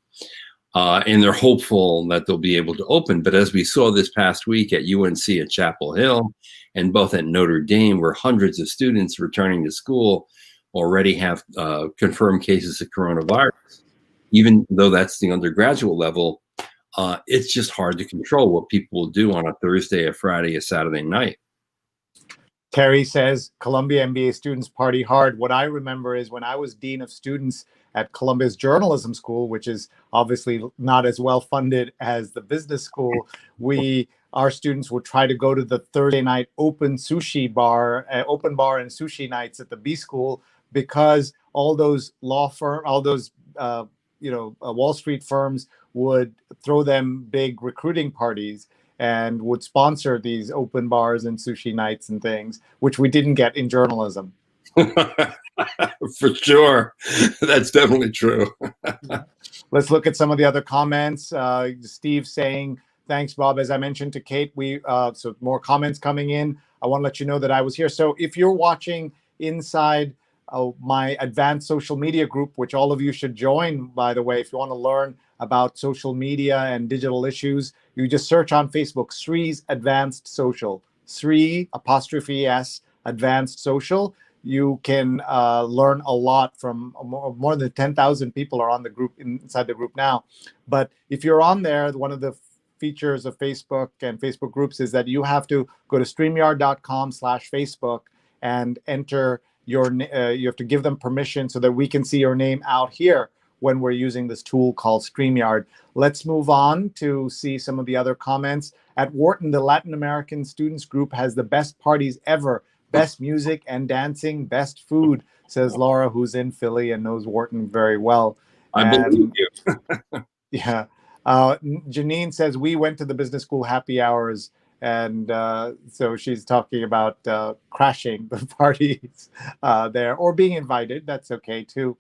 And they're hopeful that they'll be able to open. But as we saw this past week at UNC at Chapel Hill and both at Notre Dame, where hundreds of students returning to school already have confirmed cases of coronavirus, even though that's the undergraduate level, it's just hard to control what people will do on a Thursday, a Friday, a Saturday night. Terry says Columbia MBA students party hard. What I remember is when I was dean of students at Columbia's journalism school, which is obviously not as well funded as the business school, our students would try to go to the Thursday night open bar and sushi nights at the B school, because all those Wall Street firms would throw them big recruiting parties and would sponsor these open bars and sushi nights and things, which we didn't get in journalism. For sure. That's definitely true. Let's look at some of the other comments. Steve saying, thanks, Bob. As I mentioned to Kate, so more comments coming in. I want to let you know that I was here. So if you're watching inside my advanced social media group, which all of you should join, by the way, if you want to learn about social media and digital issues, you just search on Facebook, Sree's Advanced Social, Sree '*S, Advanced Social. You can learn a lot from more than 10,000 people are on the group, inside the group now. But if you're on there, one of the features of Facebook and Facebook groups is that you have to go to StreamYard.com/Facebook and enter you have to give them permission so that we can see your name out here when we're using this tool called StreamYard. Let's move on to see some of the other comments. At Wharton, the Latin American students group has the best parties ever. Best music and dancing, best food, says Laura, who's in Philly and knows Wharton very well. I believe you. Yeah. Janine says, we went to the business school happy hours. And so she's talking about crashing the parties there, or being invited. That's okay too.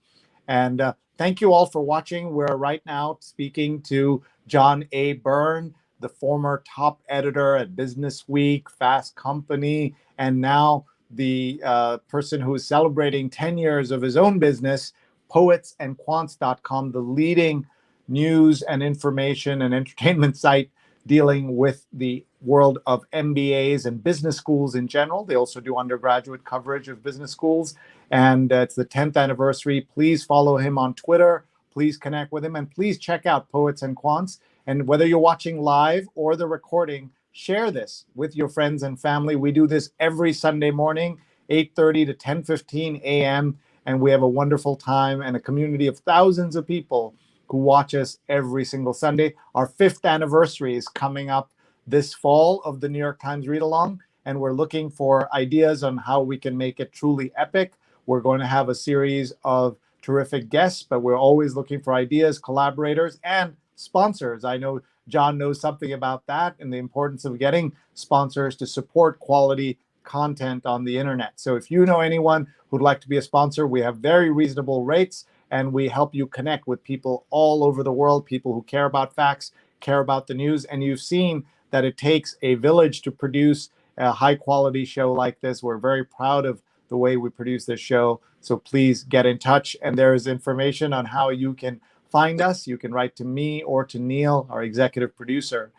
And thank you all for watching. We're right now speaking to John A. Byrne, the former top editor at Business Week, Fast Company, and now the person who is celebrating 10 years of his own business, poetsandquants.com, the leading news and information and entertainment site dealing with the world of MBAs and business schools in general. They also do undergraduate coverage of business schools. And it's the 10th anniversary. Please follow him on Twitter. Please connect with him. And please check out Poets and Quants. And whether you're watching live or the recording, share this with your friends and family. We do this every Sunday morning, 8:30 to 10:15 a.m. And we have a wonderful time and a community of thousands of people who watch us every single Sunday. Our 5th anniversary is coming up this fall of the New York Times Read Along, and we're looking for ideas on how we can make it truly epic. We're going to have a series of terrific guests, but we're always looking for ideas, collaborators, and sponsors. I know John knows something about that and the importance of getting sponsors to support quality content on the internet. So if you know anyone who'd like to be a sponsor, we have very reasonable rates, and we help you connect with people all over the world, people who care about facts, care about the news. And you've seen that it takes a village to produce a high quality show like this. We're very proud of the way we produce this show. So please get in touch. And there is information on how you can find us. You can write to me or to Neil, our executive producer,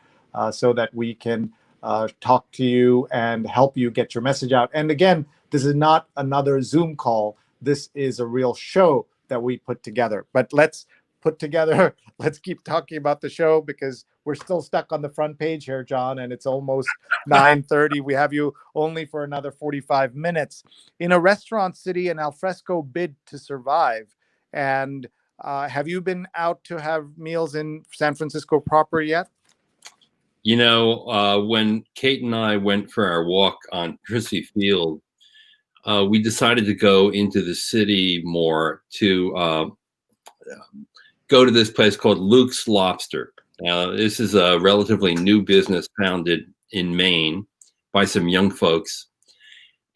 so that we can talk to you and help you get your message out. And again, this is not another Zoom call. This is a real show that we put together. But let's keep talking about the show, because we're still stuck on the front page here, John, and it's almost 9:30. We have you only for another 45 minutes. In a restaurant city, an alfresco bid to survive. And have you been out to have meals in San Francisco proper yet? You know, when Kate and I went for our walk on Chrissy Field, we decided to go into the city more to go to this place called Luke's Lobster. This is a relatively new business founded in Maine by some young folks.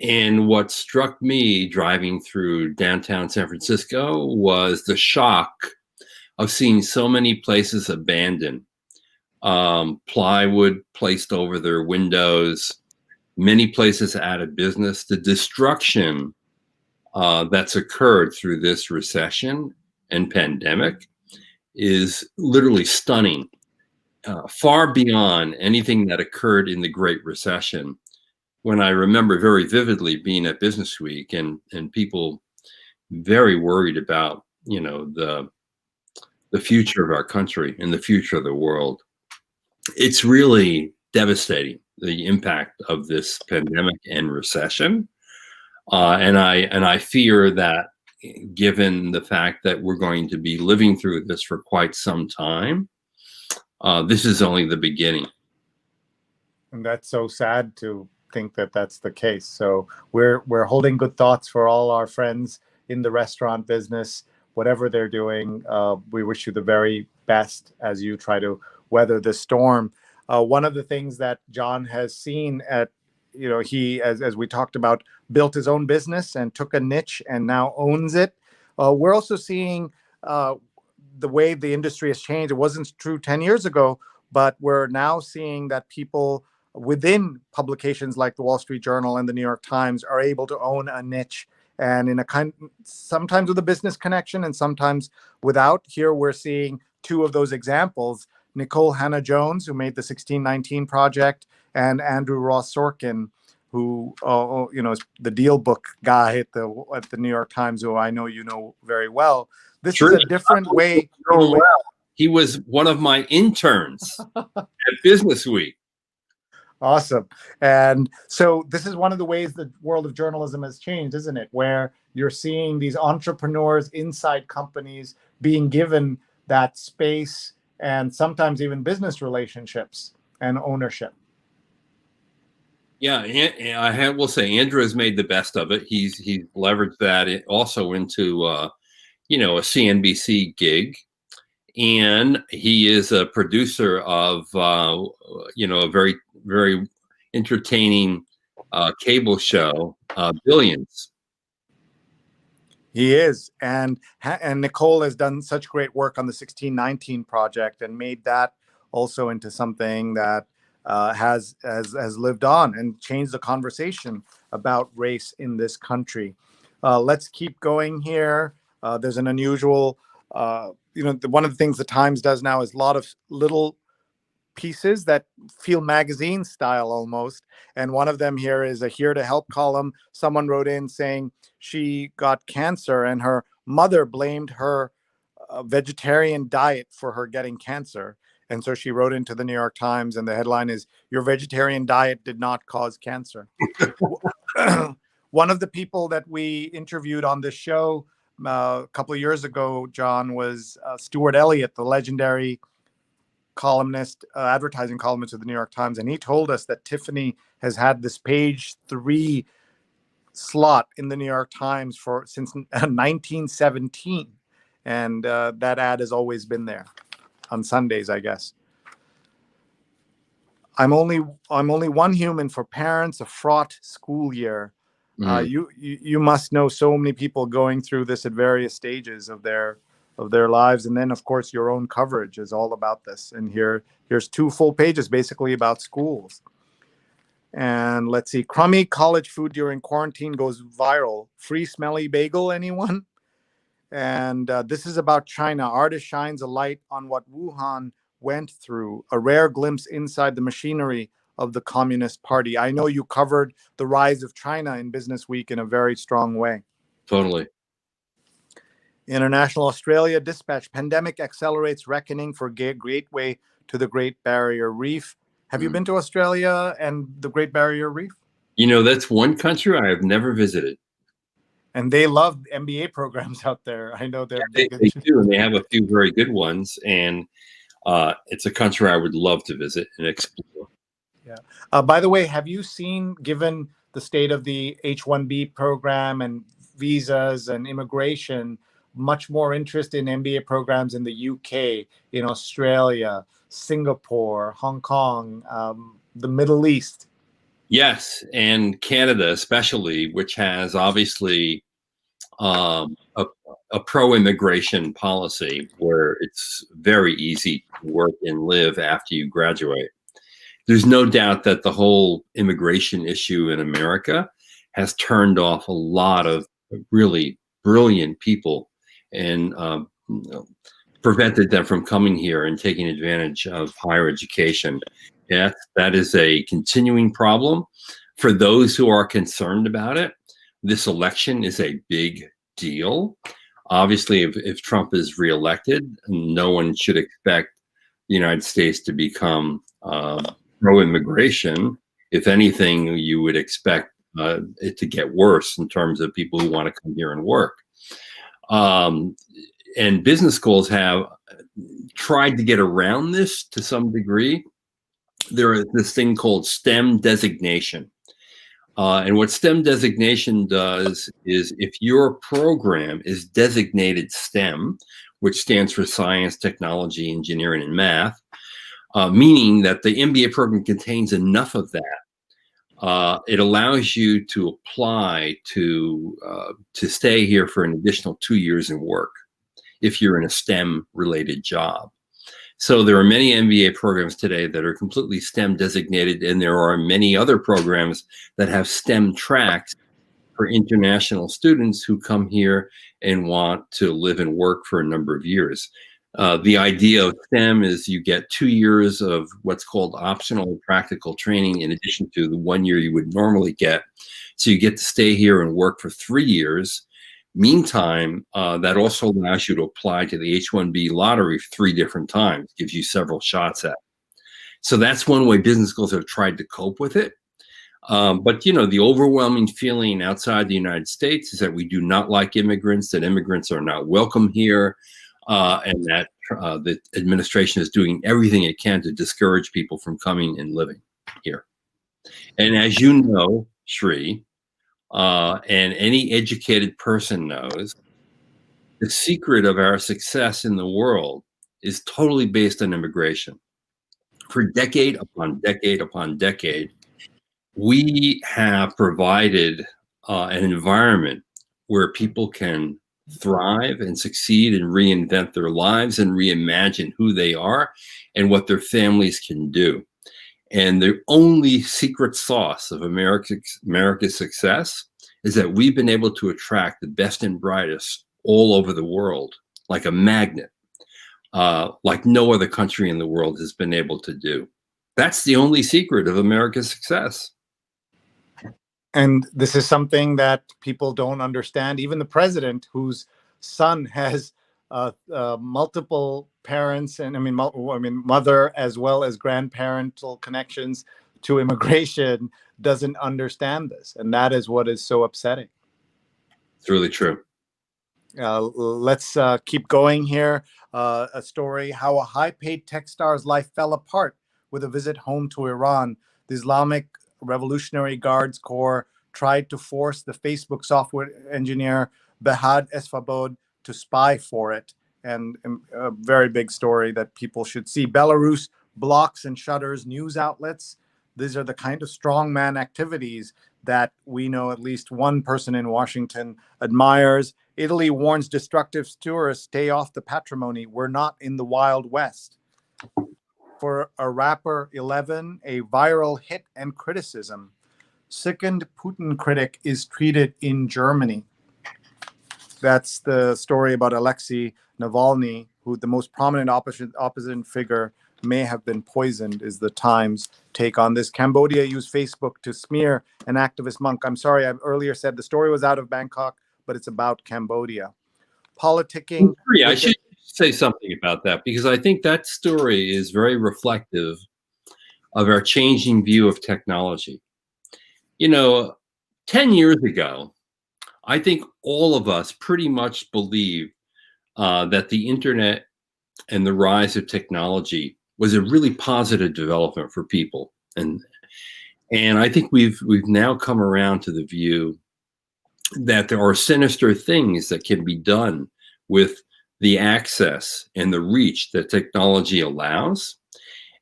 And what struck me driving through downtown San Francisco was the shock of seeing so many places abandoned. Plywood placed over their windows, many places out of business. The destruction that's occurred through this recession and pandemic is literally stunning, far beyond anything that occurred in the Great Recession, when I remember very vividly being at Business Week and people very worried about, you know, the future of our country and the future of the world. It's really devastating, the impact of this pandemic and recession. And I fear that, given the fact that we're going to be living through this for quite some time, this is only the beginning. And that's so sad to think that that's the case. So we're holding good thoughts for all our friends in the restaurant business, whatever they're doing. We wish you the very best as you try to weather the storm. One of the things that John has seen at, you know, he, as we talked about, built his own business and took a niche and now owns it. We're also seeing the way the industry has changed. It wasn't true 10 years ago, but we're now seeing that people within publications like the Wall Street Journal and the New York Times are able to own a niche, and in a kind, sometimes with a business connection and sometimes without. Here we're seeing two of those examples: Nicole Hannah-Jones, who made the 1619 Project, and Andrew Ross Sorkin, who you know, is the deal book guy at the New York Times, who I know you know very well. This is a different way. He was one of my interns at Business Week. Awesome. And so this is one of the ways the world of journalism has changed, isn't it? Where you're seeing these entrepreneurs inside companies being given that space and sometimes even business relationships and ownership. Yeah, I will say Andrew has made the best of it. He's leveraged that also into you know, a CNBC gig, and he is a producer of you know, a very, very entertaining cable show, Billions. He is, and Nicole has done such great work on the 1619 Project and made that also into something that has lived on and changed the conversation about race in this country. Let's keep going here. There's an unusual, you know, one of the things the Times does now is a lot of little pieces that feel magazine style almost. And one of them here is a Here to Help column. Someone wrote in saying she got cancer and her mother blamed her vegetarian diet for her getting cancer. And so she wrote into the New York Times, and the headline is, "Your vegetarian diet did not cause cancer." One of the people that we interviewed on this show a couple of years ago, John, was Stuart Elliott, the legendary columnist, advertising columnist of the New York Times. And he told us that Tiffany has had this page 3 slot in the New York Times since 1917. And that ad has always been there on Sundays, I guess. I'm only one human for parents, a fraught school year. You must know so many people going through this at various stages of their lives, and then of course your own coverage is all about this. And here's 2 full pages basically about schools. And let's see, crummy college food during quarantine goes viral. Free smelly bagel, anyone? And this is about China. Artist shines a light on what Wuhan went through, a rare glimpse inside the machinery of the Communist Party. I know you covered the rise of China in Business Week in a very strong way. Totally. International Australia Dispatch, pandemic accelerates reckoning for gateway to the Great Barrier Reef. Have you been to Australia and the Great Barrier Reef? You know, that's one country I have never visited. And they love MBA programs out there. I know they're they do, and they have a few very good ones. And it's a country I would love to visit and explore. Yeah. By the way, have you seen, given the state of the H-1B program and visas and immigration, much more interest in MBA programs in the UK, in Australia, Singapore, Hong Kong, the Middle East? Yes, and Canada especially, which has obviously a pro-immigration policy where it's very easy to work and live after you graduate. There's no doubt that the whole immigration issue in America has turned off a lot of really brilliant people and prevented them from coming here and taking advantage of higher education. Yeah, that is a continuing problem. For those who are concerned about it, this election is a big deal. Obviously, if Trump is reelected, no one should expect the United States to become pro-immigration. If anything, you would expect it to get worse in terms of people who want to come here and work. And business schools have tried to get around this to some degree. There is this thing called STEM designation. And what STEM designation does is if your program is designated STEM, which stands for science, technology, engineering, and math, meaning that the MBA program contains enough of that, it allows you to apply to stay here for an additional 2 years and work if you're in a STEM-related job. So there are many MBA programs today that are completely STEM designated, and there are many other programs that have STEM tracks for international students who come here and want to live and work for a number of years. The idea of STEM is you get 2 years of what's called optional practical training in addition to the 1 year you would normally get. So you get to stay here and work for 3 years. Meantime, that also allows you to apply to the H-1B lottery 3 different times, gives you several shots at it. So that's one way business schools have tried to cope with it. But, you know, the overwhelming feeling outside the United States is that we do not like immigrants, that immigrants are not welcome here, and that the administration is doing everything it can to discourage people from coming and living here. And as you know, Sree, and any educated person knows, the secret of our success in the world is totally based on immigration. For decade upon decade upon decade, we have provided an environment where people can thrive and succeed and reinvent their lives and reimagine who they are and what their families can do. And the only secret sauce of America's success is that we've been able to attract the best and brightest all over the world, like a magnet, like no other country in the world has been able to do. That's the only secret of America's success. And this is something that people don't understand. Even the president, whose son has multiple parents, and mother as well as grandparental connections to immigration, doesn't understand this, and that is what is so upsetting. It's really true. Let's keep going here. A story: how a high-paid tech star's life fell apart with a visit home to Iran. The Islamic Revolutionary Guards Corps tried to force the Facebook software engineer Behad Esfabod to spy for it. And a very big story that people should see. Belarus blocks and shutters news outlets. These are the kind of strongman activities that we know at least one person in Washington admires. Italy warns destructive tourists, stay off the patrimony. We're not in the Wild West. For a rapper 11, a viral hit and criticism. Sickened Putin critic is treated in Germany. That's the story about Alexei Navalny, who the most prominent opposition figure may have been poisoned, is the Times take on this. Cambodia used Facebook to smear an activist monk. I'm sorry, I earlier said the story was out of Bangkok, but it's about Cambodia. Politicking. Yeah, I should say something about that, because I think that story is very reflective of our changing view of technology. 10 years ago, I think all of us pretty much believed that the internet and the rise of technology was a really positive development for people. And I think we've now come around to the view that there are sinister things that can be done with the access and the reach that technology allows.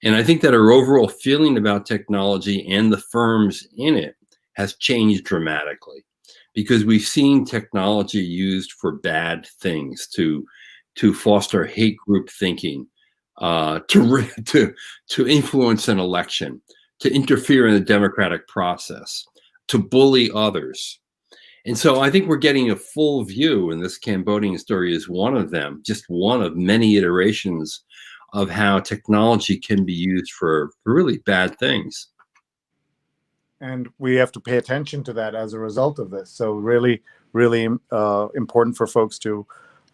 And I think that our overall feeling about technology and the firms in it has changed dramatically, because we've seen technology used for bad things, to foster hate group thinking, to influence an election, to interfere in the democratic process, to bully others. And so I think we're getting a full view, and this Cambodian story is one of them, just one of many iterations of how technology can be used for really bad things. And we have to pay attention to that as a result of this. So really, really important for folks to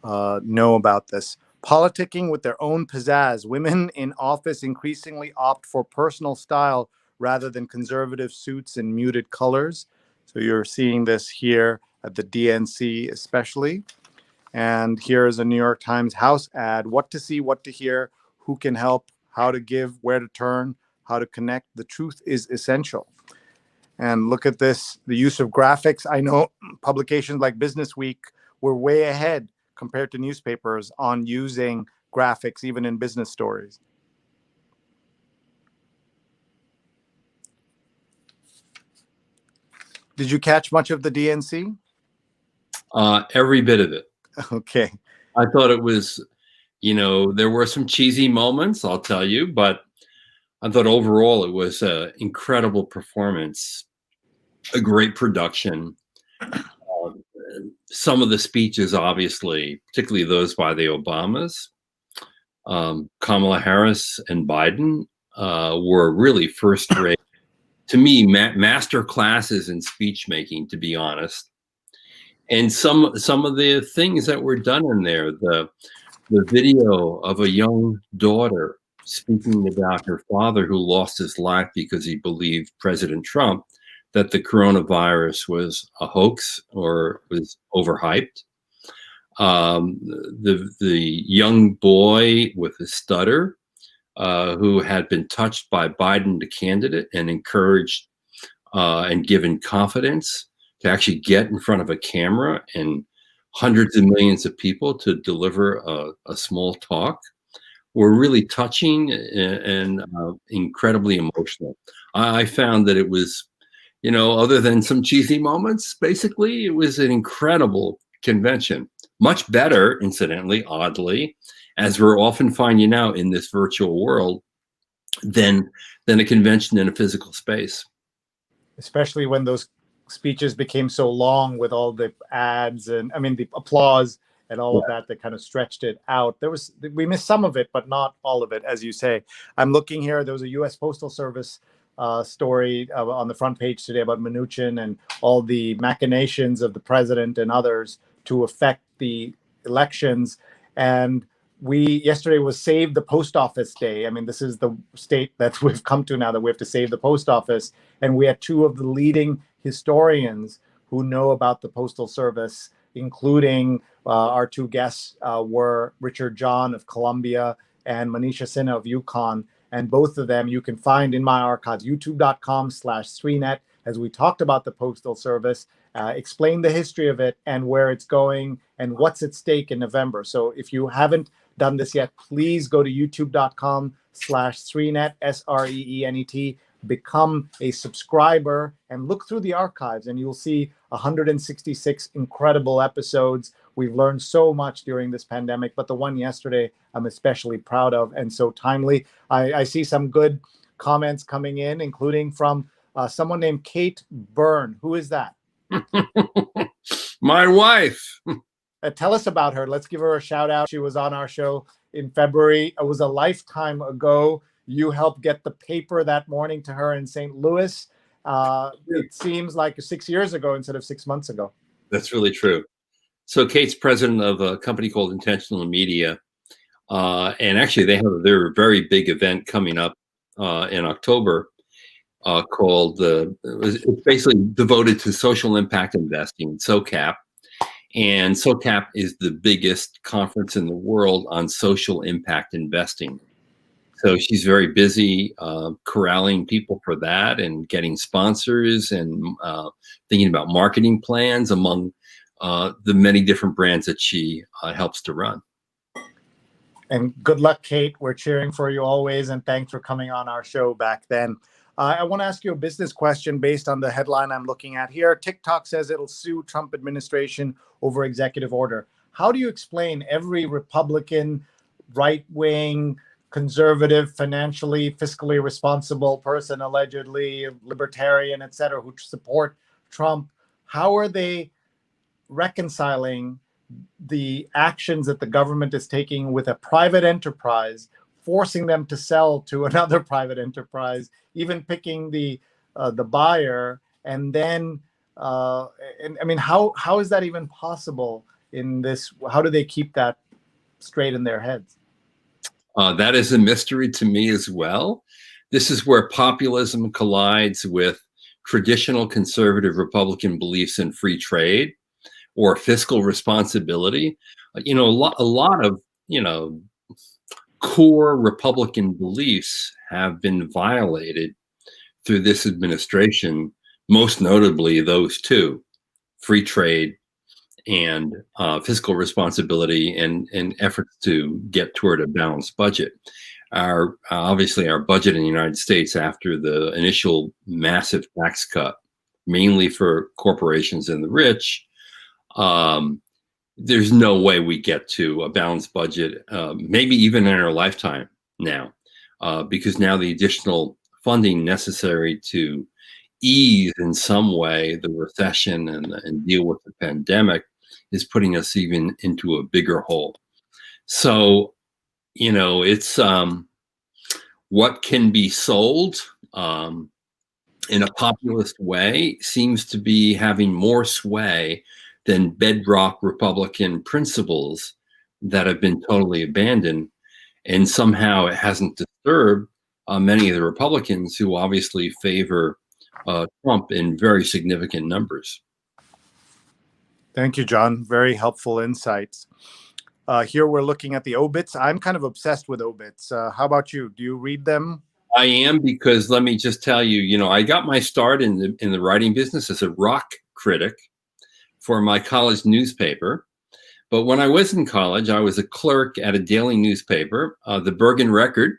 know about this. Politicking with their own pizzazz. Women in office increasingly opt for personal style rather than conservative suits and muted colors. So you're seeing this here at the DNC especially. And here is a New York Times House ad. What to see, what to hear, who can help, how to give, where to turn, how to connect. The truth is essential. And look at this, the use of graphics. I know publications like Business Week were way ahead compared to newspapers on using graphics, even in business stories. Did you catch much of the DNC? Every bit of it. Okay. I thought it was, there were some cheesy moments, I'll tell you, but I thought overall it was an incredible performance, a great production. Some of the speeches, obviously, particularly those by the Obamas, Kamala Harris and Biden, were really first-rate. To me, master classes in speech making, to be honest. And some of the things that were done in there, the video of a young daughter speaking about her father who lost his life because he believed President Trump that the coronavirus was a hoax or was overhyped. The young boy with a stutter who had been touched by Biden, the candidate, and encouraged and given confidence to actually get in front of a camera and hundreds of millions of people to deliver a small talk, were really touching and incredibly emotional. I found that it was, other than some cheesy moments, basically, it was an incredible convention. Much better, incidentally, oddly, as we're often finding now in this virtual world, than a convention in a physical space. Especially when those speeches became so long with all the ads and the applause and all of that kind of stretched it out. We missed some of it, but not all of it, as you say. I'm looking here. There was a U.S. Postal Service story on the front page today about Mnuchin and all the machinations of the president and others to affect the elections. And yesterday was Save the Post Office Day. This is the state that we've come to now, that we have to save the post office. And we had two of the leading historians who know about the Postal Service, including our two guests were Richard John of Columbia and Manisha Sinha of UConn. And both of them you can find in my archives, youtube.com/SreeNet, as we talked about the Postal Service, explain the history of it and where it's going and what's at stake in November. So if you haven't done this yet, please go to youtube.com/Sreenet, SREENET, become a subscriber and look through the archives, and you'll see 166 incredible episodes. We've learned so much during this pandemic, but the one yesterday I'm especially proud of and so timely. I see some good comments coming in, including from someone named Kate Byrne. Who is that? My wife. Tell us about her. Let's give her a shout out. She was on our show in February. It was a lifetime ago. You helped get the paper that morning to her in St. Louis. It seems like 6 years ago instead of 6 months ago. That's really true. So Kate's president of a company called Intentional Media. And actually they have their very big event coming up in October called, it's basically devoted to social impact investing, SOCAP. And SOCAP is the biggest conference in the world on social impact investing. So she's very busy corralling people for that and getting sponsors and thinking about marketing plans among the many different brands that she helps to run. And good luck, Kate. We're cheering for you always. And thanks for coming on our show back then. I want to ask you a business question based on the headline I'm looking at here. TikTok says it'll sue Trump administration over executive order. How do you explain every Republican, right-wing, conservative, financially, fiscally responsible person, allegedly libertarian, et cetera, who support Trump? How are they reconciling the actions that the government is taking with a private enterprise, forcing them to sell to another private enterprise, even picking the buyer, and then and I mean, how is that even possible in this? How do they keep that straight in their heads? That is a mystery to me as well. This is where populism collides with traditional conservative Republican beliefs in free trade or fiscal responsibility. You know, a lot of, core Republican beliefs have been violated through this administration, most notably those two, free trade and fiscal responsibility and efforts to get toward a balanced budget. Obviously our budget in the United States after the initial massive tax cut, mainly for corporations and the rich, there's no way we get to a balanced budget, maybe even in our lifetime now, because now the additional funding necessary to ease in some way the recession and deal with the pandemic is putting us even into a bigger hole. So, it's what can be sold in a populist way seems to be having more sway than bedrock Republican principles that have been totally abandoned. And somehow it hasn't disturbed many of the Republicans who obviously favor Trump in very significant numbers. Thank you, John. Very helpful insights. Here we're looking at the obits. I'm kind of obsessed with obits. How about you? Do you read them? I am, because let me just tell you, I got my start in the writing business as a rock critic for my college newspaper. But when I was in college, I was a clerk at a daily newspaper, the Bergen Record.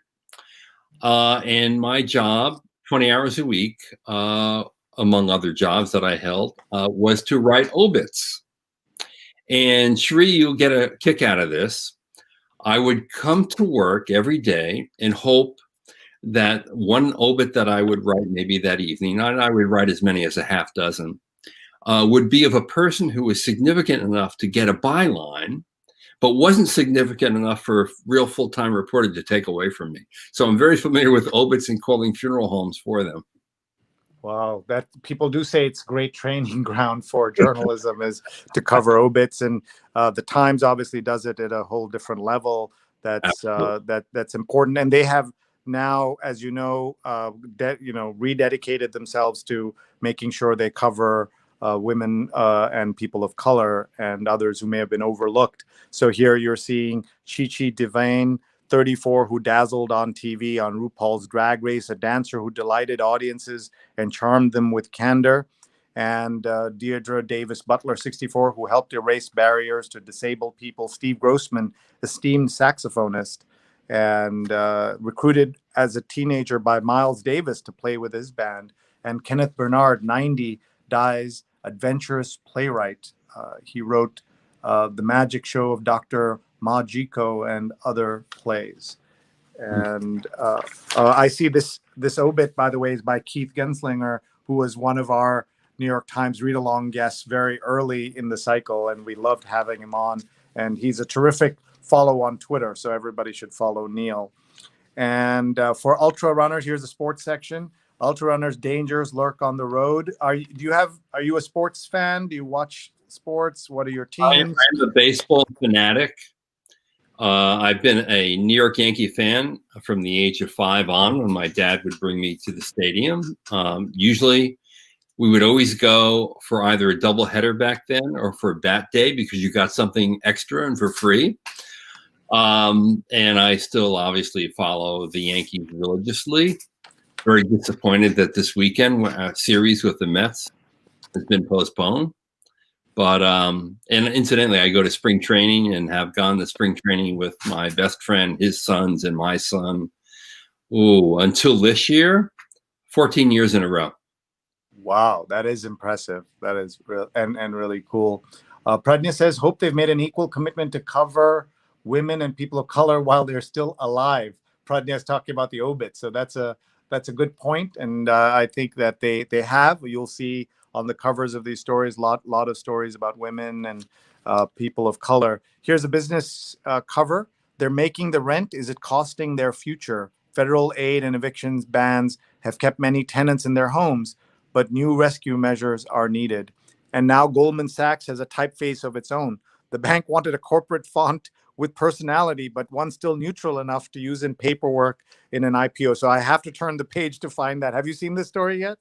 And my job, 20 hours a week, among other jobs that I held, was to write obits. And Sree, you'll get a kick out of this. I would come to work every day and hope that one obit that I would write maybe that evening, and I would write as many as a half dozen, would be of a person who was significant enough to get a byline, but wasn't significant enough for a real full-time reporter to take away from me. So I'm very familiar with obits and calling funeral homes for them. Wow, that people do say it's great training ground for journalism is to cover obits, and the Times obviously does it at a whole different level. That's that's important, and they have now, as you know, rededicated themselves to making sure they cover women and people of color and others who may have been overlooked. So here you're seeing Chi Devane, 34, who dazzled on TV on RuPaul's Drag Race, a dancer who delighted audiences and charmed them with candor. and Deirdre Davis Butler, 64, who helped erase barriers to disabled people. Steve Grossman, esteemed saxophonist, and recruited as a teenager by Miles Davis to play with his band. And Kenneth Bernard, 90, dies, adventurous playwright. He wrote The Magic Show of Dr. Majiko and other plays. And I see this obit, by the way, is by Keith Genslinger, who was one of our New York Times read-along guests very early in the cycle, and we loved having him on. And he's a terrific follow on Twitter, so everybody should follow Neil. And for ultra runners, here's the sports section. Ultra runners, dangers lurk on the road. Are you a sports fan? Do you watch sports? What are your teams? I'm a baseball fanatic. I've been a New York Yankee fan from the age of 5 on, when my dad would bring me to the stadium. Usually we would always go for either a doubleheader back then or for bat day, because you got something extra and for free. And I still obviously follow the Yankees religiously. Very disappointed that this weekend a series with the Mets has been postponed. But and incidentally, I go to spring training and have gone to spring training with my best friend, his sons, and my son. Until this year, 14 years in a row. Wow, that is impressive. That is real and really cool. Pradnya says, hope they've made an equal commitment to cover women and people of color while they're still alive. Pradnya is talking about the obit, so that's a good point, and I think that they have. You'll see on the covers of these stories, lot of stories about women and people of color. Here's a business cover. They're making the rent. Is it costing their future? Federal aid and evictions bans have kept many tenants in their homes, but new rescue measures are needed. And now Goldman Sachs has a typeface of its own. The bank wanted a corporate font with personality, but one still neutral enough to use in paperwork in an IPO. So I have to turn the page to find that. Have you seen this story yet?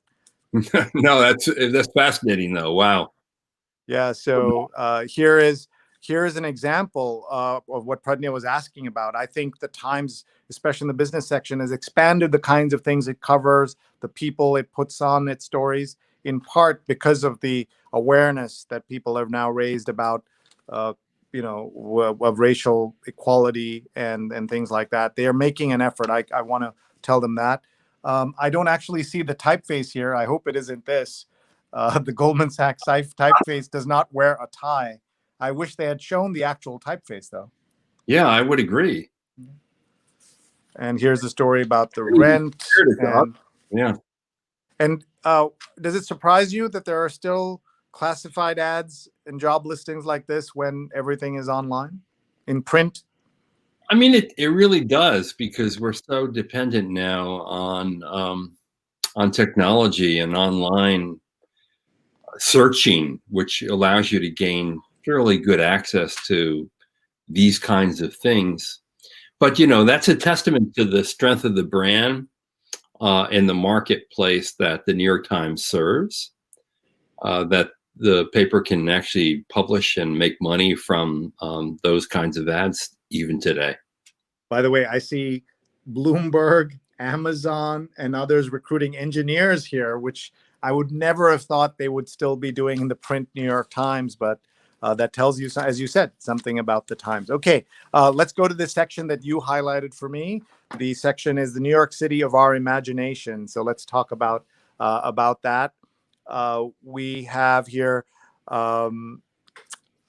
No, that's fascinating though. Wow. Yeah. So here is an example of what Pradnya was asking about. I think the Times, especially in the business section, has expanded the kinds of things it covers, the people it puts on its stories, in part because of the awareness that people have now raised about, of racial equality and things like that. They are making an effort. I want to tell them that. I don't actually see the typeface here. I hope it isn't this. The Goldman Sachs typeface does not wear a tie. I wish they had shown the actual typeface, though. Yeah, I would agree. And here's the story about the rent. Yeah. And does it surprise you that there are still classified ads and job listings like this when everything is online, in print? I mean, it really does, because we're so dependent now on technology and online searching, which allows you to gain fairly good access to these kinds of things. But, that's a testament to the strength of the brand in the marketplace that the New York Times serves, that the paper can actually publish and make money from those kinds of ads even today. By the way, I see Bloomberg, Amazon, and others recruiting engineers here, which I would never have thought they would still be doing in the print New York Times, but that tells you, as you said, something about the Times. Okay, let's go to the section that you highlighted for me. The section is the New York City of our imagination. So let's talk about that. We have here, as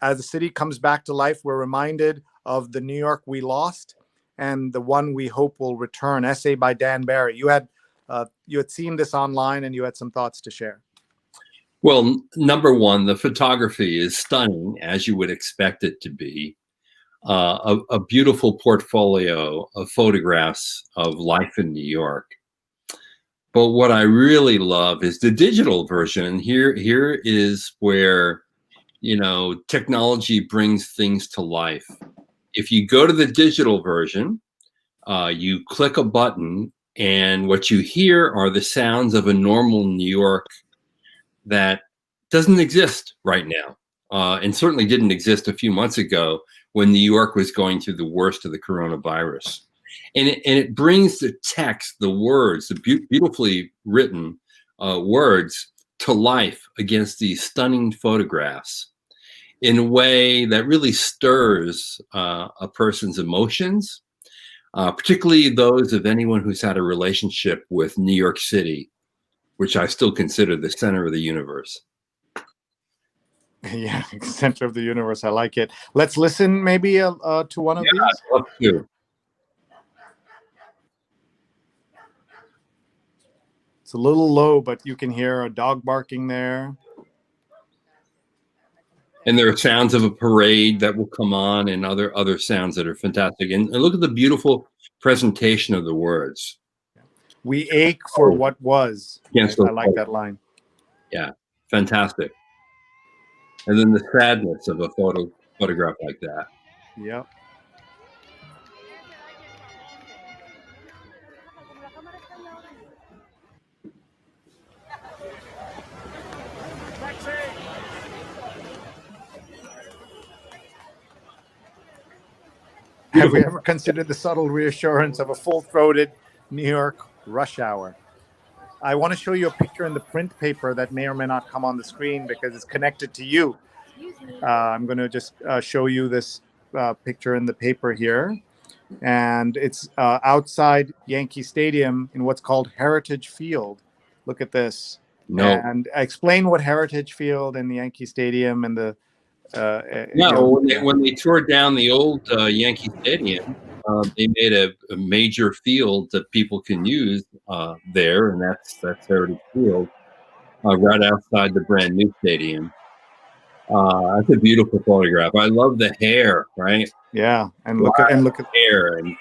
the city comes back to life, we're reminded of the New York we lost and the one we hope will return. Essay by Dan Barry. You had seen this online and you had some thoughts to share. Well, number one, the photography is stunning, as you would expect it to be. A beautiful portfolio of photographs of life in New York. But what I really love is the digital version. And here is where, technology brings things to life. If you go to the digital version, you click a button, and what you hear are the sounds of a normal New York that doesn't exist right now, and certainly didn't exist a few months ago when New York was going through the worst of the coronavirus. And it brings the text, the words, the beautifully written words to life against these stunning photographs in a way that really stirs a person's emotions, particularly those of anyone who's had a relationship with New York City, which I still consider the center of the universe. Yeah, center of the universe. I like it. Let's listen maybe to one of these. I'd love to. It's a little low, but you can hear a dog barking there. And there are sounds of a parade that will come on, and other sounds that are fantastic. And look at the beautiful presentation of the words. We ache for what was. Yes, I like that line. Yeah, fantastic. And then the sadness of a photograph like that. Yep. Have we ever considered the subtle reassurance of a full-throated New York rush hour? I want to show you a picture in the print paper that may or may not come on the screen because it's connected to you. I'm going to just show you this picture in the paper here. And it's outside Yankee Stadium in what's called Heritage Field. Look at this. No. And explain what Heritage Field and the Yankee Stadium and the when they tore down the old Yankee Stadium, they made a major field that people can use there, and that's Heritage Field, right outside the brand new stadium. That's a beautiful photograph. I love the hair, right? Yeah, and look at the hair, and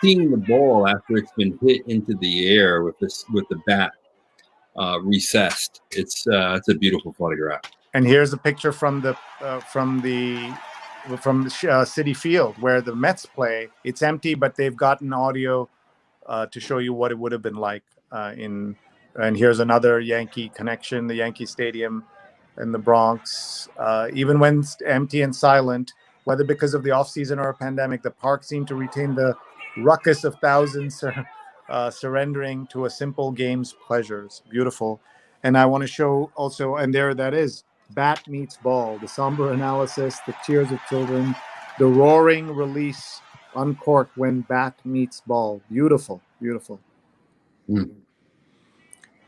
seeing the ball after it's been hit into the air with the bat recessed. It's a beautiful photograph. And here's a picture from Citi Field where the Mets play. It's empty, but they've gotten audio to show you what it would have been like And here's another Yankee connection, the Yankee Stadium in the Bronx. Even when empty and silent, whether because of the off-season or a pandemic, the park seemed to retain the ruckus of thousands surrendering to a simple game's pleasures. Beautiful. And I want to show also, and there that is, bat meets ball, the somber analysis, the tears of children, the roaring release uncorked when bat meets ball. Beautiful, beautiful. Mm.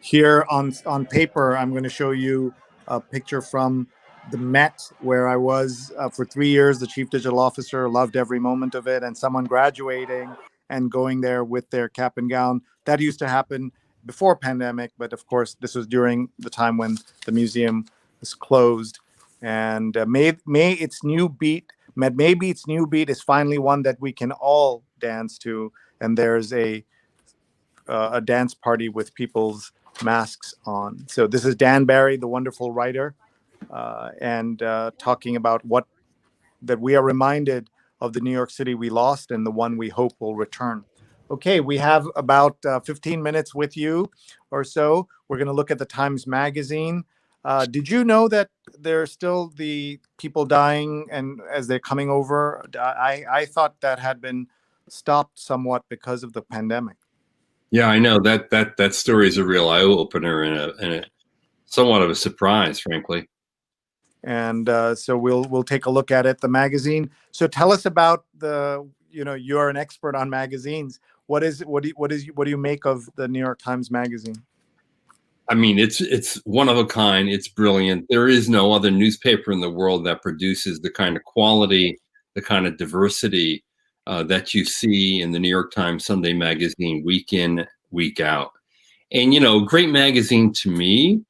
Here on paper, I'm going to show you a picture from the Met, where I was for 3 years, the chief digital officer, loved every moment of it, and someone graduating and going there with their cap and gown. That used to happen before pandemic, but of course, this was during the time when the museum was closed. And maybe its new beat is finally one that we can all dance to. And there's a dance party with people's masks on. So this is Dan Barry, the wonderful writer, and talking about that we are reminded of the New York City we lost and the one we hope will return. Okay, we have about 15 minutes with you or so. We're going to look at the Times Magazine. Did you know that there's still the people dying and as they're coming over? I thought that had been stopped somewhat because of the pandemic. Yeah, I know that story is a real eye opener and a somewhat of a surprise, frankly. And so we'll take a look at it. The magazine. So tell us about you're an expert on magazines. What do you make of the New York Times Magazine? I mean, it's one of a kind. It's brilliant. There is no other newspaper in the world that produces the kind of quality, the kind of diversity that you see in the New York Times Sunday Magazine week in, week out. And, great magazine to me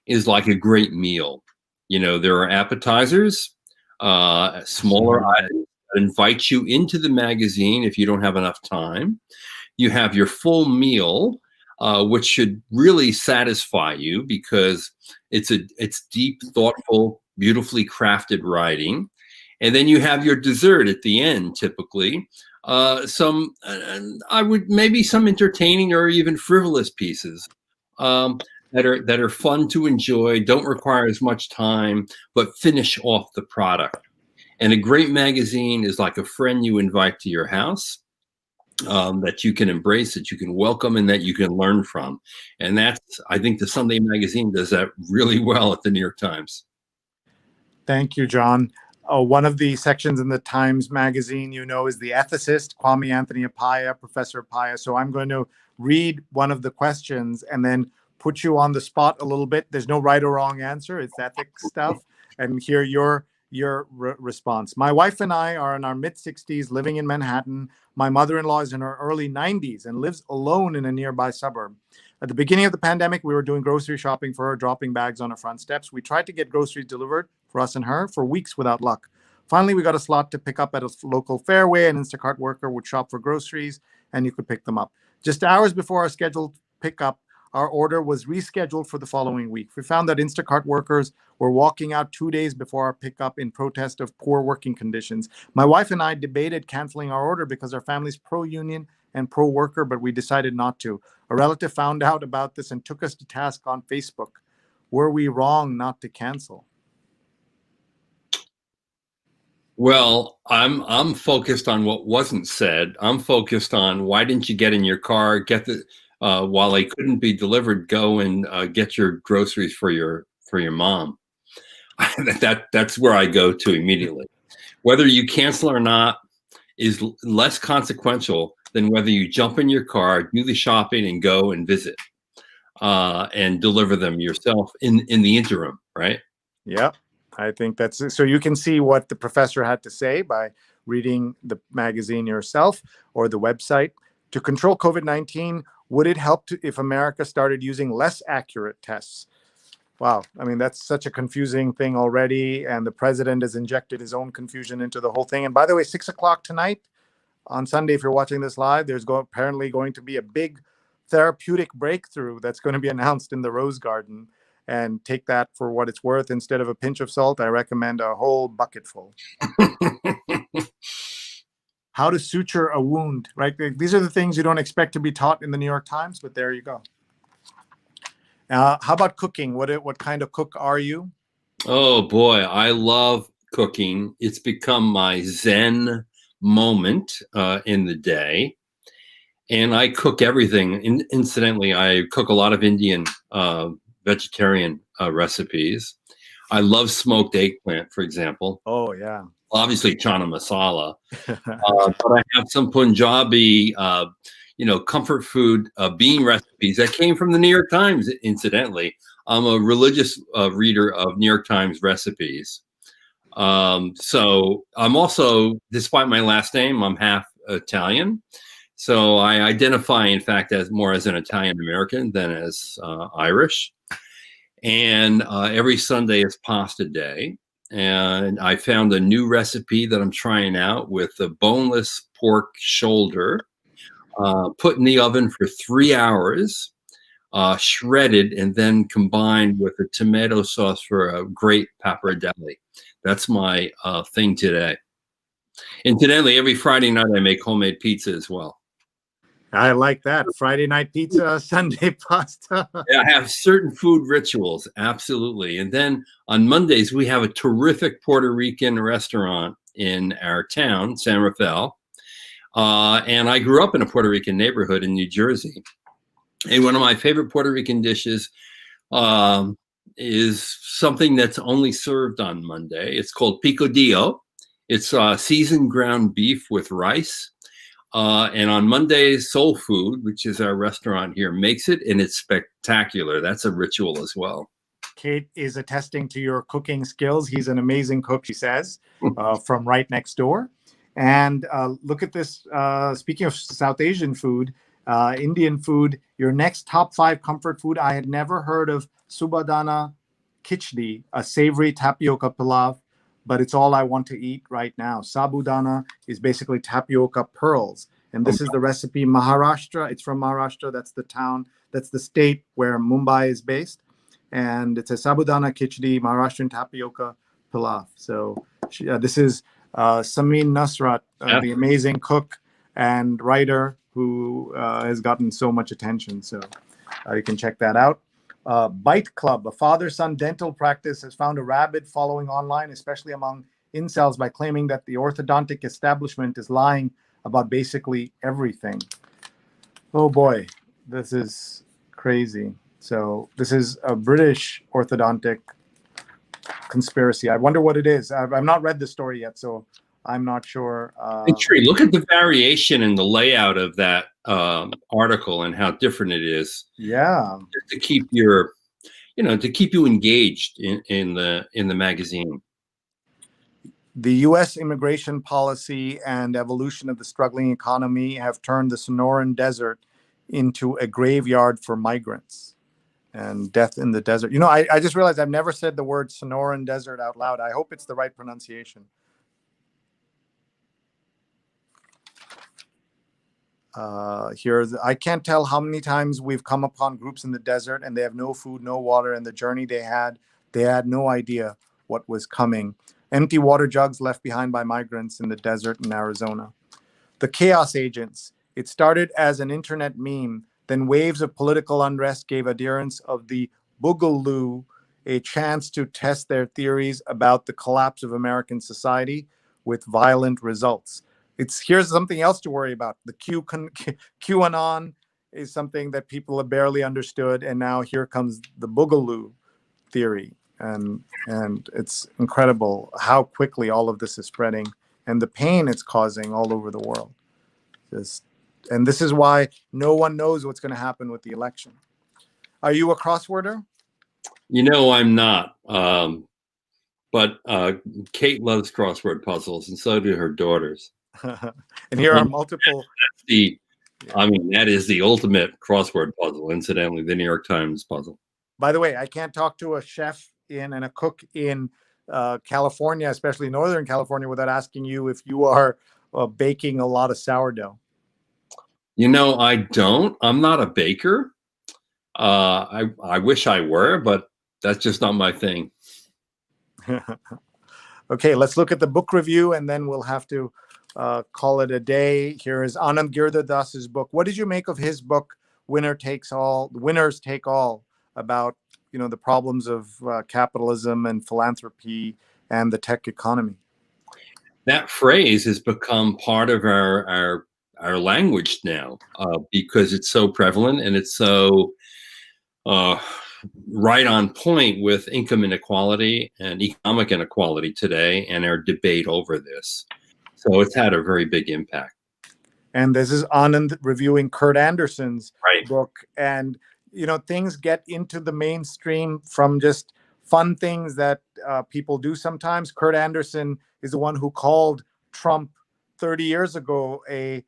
is like a great meal. There are appetizers, smaller items that invite you into the magazine if you don't have enough time. You have your full meal, which should really satisfy you because it's deep, thoughtful, beautifully crafted writing. And then you have your dessert at the end, typically. Some entertaining or even frivolous pieces that are fun to enjoy, don't require as much time, but finish off the product. And a great magazine is like a friend you invite to your house. that you can embrace, that you can welcome, and that you can learn from. And that's, I think the Sunday magazine does that really well at the New York Times. Thank you, John. One of the sections in the Times Magazine, is the ethicist, Kwame Anthony Appiah, Professor Appiah. So I'm going to read one of the questions and then put you on the spot a little bit. There's no right or wrong answer. It's ethics stuff. And hear your response. My wife and I are in our mid-60s, living in Manhattan. My mother-in-law is in her early 90s and lives alone in a nearby suburb. At the beginning of the pandemic, we were doing grocery shopping for her, dropping bags on her front steps. We tried to get groceries delivered for us and her for weeks without luck. Finally, we got a slot to pick up at a local Fairway. An Instacart worker would shop for groceries, and you could pick them up. Just hours before our scheduled pickup, our order was rescheduled for the following week. We found that Instacart workers were walking out 2 days before our pickup in protest of poor working conditions. My wife and I debated canceling our order because our family's pro-union and pro-worker, but we decided not to. A relative found out about this and took us to task on Facebook. Were we wrong not to cancel? Well, I'm focused on what wasn't said. I'm focused on, why didn't you get in your car, get the while they couldn't be delivered, go and get your groceries for your mom. That's where I go to immediately. Whether you cancel or not is less consequential than whether you jump in your car, do the shopping, and go and visit and deliver them yourself in the interim, right? Yeah, I think that's so. You can see what the professor had to say by reading the magazine yourself or the website. To control COVID-19, would it help if America started using less accurate tests? Wow. I mean, that's such a confusing thing already. And the president has injected his own confusion into the whole thing. And by the way, 6 o'clock tonight on Sunday, if you're watching this live, there's apparently going to be a big therapeutic breakthrough that's going to be announced in the Rose Garden. And take that for what it's worth. Instead of a pinch of salt, I recommend a whole bucketful. How to suture a wound, right? These are the things you don't expect to be taught in the New York Times, but there you go. How about cooking? What kind of cook are you? Oh boy, I love cooking. It's become my Zen moment in the day. And I cook everything. Incidentally, I cook a lot of Indian vegetarian recipes. I love smoked eggplant, for example. Oh, yeah. Obviously, chana masala. But I have some Punjabi, comfort food bean recipes that came from the New York Times, incidentally. I'm a religious reader of New York Times recipes. So I'm also, despite my last name, I'm half Italian. So I identify, in fact, as more as an Italian American than as Irish. And every Sunday is pasta day. And I found a new recipe that I'm trying out with a boneless pork shoulder, put in the oven for 3 hours, shredded, and then combined with a tomato sauce for a great pappardelle. That's my thing today. Incidentally, every Friday night I make homemade pizza as well. I like that. Friday night pizza, Sunday pasta. Yeah, I have certain food rituals, absolutely. And then on Mondays, we have a terrific Puerto Rican restaurant in our town, San Rafael. And I grew up in a Puerto Rican neighborhood in New Jersey. And one of my favorite Puerto Rican dishes is something that's only served on Monday. It's called picadillo. It's seasoned ground beef with rice. And on Mondays, Soul Food, which is our restaurant here, makes it, and it's spectacular. That's a ritual as well. Kate is attesting to your cooking skills. He's an amazing cook, she says, from right next door. And look at this. Speaking of South Asian food, Indian food, your next top 5 comfort food. I had never heard of Sabudana Khichdi, a savory tapioca pilav, but it's all I want to eat right now. Sabudana is basically tapioca pearls. And this is the recipe, Maharashtra. It's from Maharashtra. That's the town, that's the state where Mumbai is based. And it's a Sabudana Khichdi, Maharashtrian tapioca pilav. So this is Samin Nasrat, the amazing cook and writer who has gotten so much attention. So you can check that out. Bite Club, a father-son dental practice, has found a rabid following online, especially among incels, by claiming that the orthodontic establishment is lying about basically everything. Oh boy, this is crazy. So this is a British orthodontic conspiracy. I wonder what it is. I've not read the story yet, so I'm not sure. And Sree, look at the variation in the layout of that article and how different it is. Yeah. To keep your, to keep you engaged in the magazine. The U.S. immigration policy and evolution of the struggling economy have turned the Sonoran Desert into a graveyard for migrants and death in the desert. I just realized I've never said the word Sonoran Desert out loud. I hope it's the right pronunciation. I can't tell how many times we've come upon groups in the desert and they have no food, no water, and the journey they had no idea what was coming. Empty water jugs left behind by migrants in the desert in Arizona. The chaos agents. It started as an internet meme. Then waves of political unrest gave adherents of the Boogaloo a chance to test their theories about the collapse of American society with violent results. Here's something else to worry about. The QAnon is something that people have barely understood, and now here comes the Boogaloo theory. And it's incredible how quickly all of this is spreading and the pain it's causing all over the world. And this is why no one knows what's going to happen with the election. Are you a crossworder? I'm not. But Kate loves crossword puzzles, and so do her daughters. And here are multiple. That is the ultimate crossword puzzle, incidentally, the New York Times puzzle. By the way, I can't talk to a chef and a cook in California, especially Northern California, without asking you if you are baking a lot of sourdough. I don't. I'm not a baker. I wish I were, but that's just not my thing. Okay, let's look at the book review, and then we'll have to call it a day. Here is Anand Giridharadas' book. What did you make of his book, Winners Take All, about the problems of capitalism and philanthropy and the tech economy? That phrase has become part of our language now because it's so prevalent and it's so right on point with income inequality and economic inequality today and our debate over this. So it's had a very big impact. And this is Anand reviewing Kurt Andersen's book. And, things get into the mainstream from just fun things that people do sometimes. Kurt Andersen is the one who called Trump 30 years ago a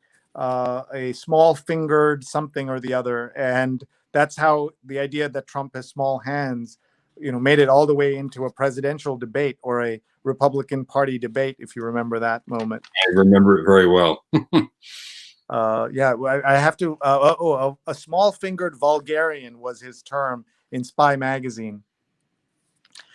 small-fingered something or the other. And that's how the idea that Trump has small hands, made it all the way into a presidential debate or a Republican Party debate, if you remember that moment. I remember it very well. I have to. A small-fingered vulgarian was his term in Spy magazine.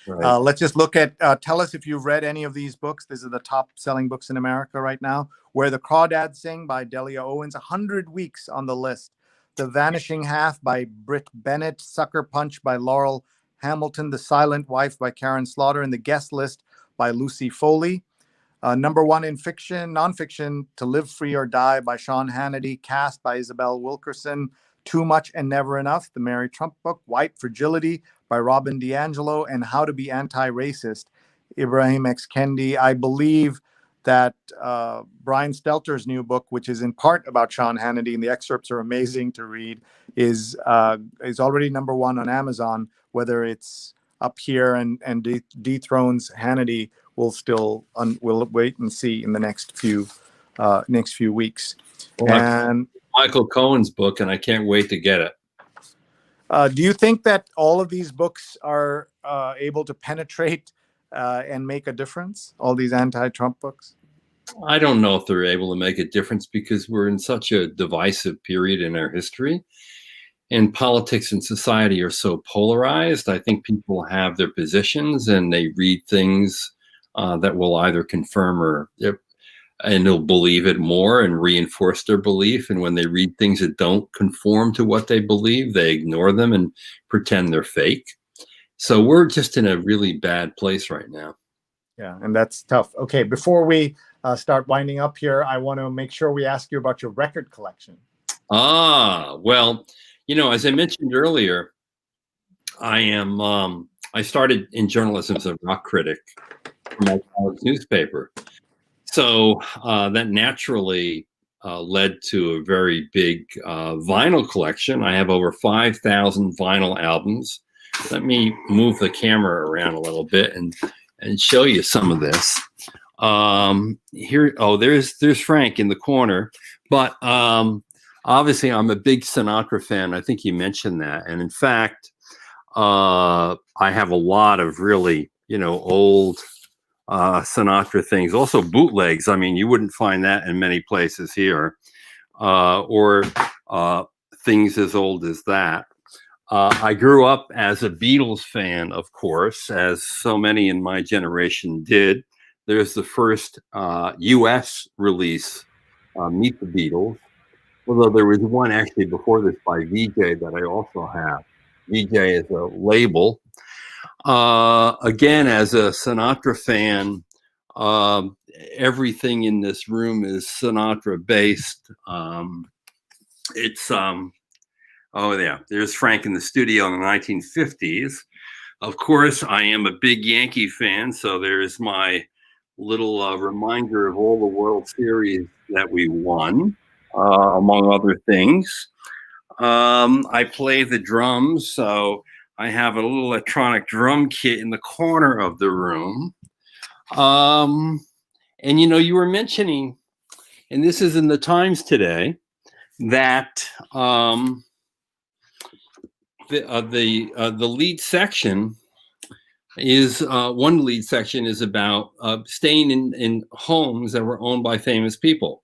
Right. Let's just look at. Tell us if you've read any of these books. These are the top-selling books in America right now. Where the Crawdads Sing by Delia Owens, 100 Weeks on the list. The Vanishing Half by Britt Bennett, Sucker Punch by Laurel Hamilton, The Silent Wife by Karen Slaughter, and The Guest List by Lucy Foley. Number one in nonfiction, To Live Free or Die by Sean Hannity, Cast by Isabel Wilkerson, Too Much and Never Enough, the Mary Trump book, White Fragility by Robin DiAngelo, and How to Be Anti-Racist, Ibrahim X. Kendi. I believe that Brian Stelter's new book, which is in part about Sean Hannity, and the excerpts are amazing to read, is already number one on Amazon. Whether it's up here and dethrones Hannity, we'll wait and see in the next few weeks. Well, and Michael Cohen's book, and I can't wait to get it. Do you think that all of these books are able to penetrate and make a difference? All these anti-Trump books? I don't know if they're able to make a difference because we're in such a divisive period in our history. And politics and society are so polarized. I think people have their positions and they read things that will either confirm and they'll believe it more and reinforce their belief. And when they read things that don't conform to what they believe, they ignore them and pretend they're fake. So we're just in a really bad place right now. Yeah, and that's tough. Okay, before we start winding up here, I want to make sure we ask you about your record collection. Well, as I mentioned earlier, I started in journalism as a rock critic for my college newspaper. So that naturally led to a very big vinyl collection. I have over 5,000 vinyl albums. Let me move the camera around a little bit and show you some of this. Here, there's Frank in the corner. But obviously, I'm a big Sinatra fan. I think you mentioned that. And in fact, I have a lot of really, old Sinatra things, also bootlegs. I mean, you wouldn't find that in many places here, or things as old as that. I grew up as a Beatles fan, of course, as so many in my generation did. There's the first U.S. release, Meet the Beatles, although there was one actually before this by VJ that I also have. VJ is a label. Again, as a Sinatra fan, everything in this room is Sinatra based. There's Frank in the studio in the 1950s. Of course, I am a big Yankee fan, so there's my little reminder of all the World Series that we won, among other things. I play the drums, so I have a little electronic drum kit in the corner of the room. And you were mentioning, and this is in the Times today, that the lead section is one lead section is about staying in homes that were owned by famous people.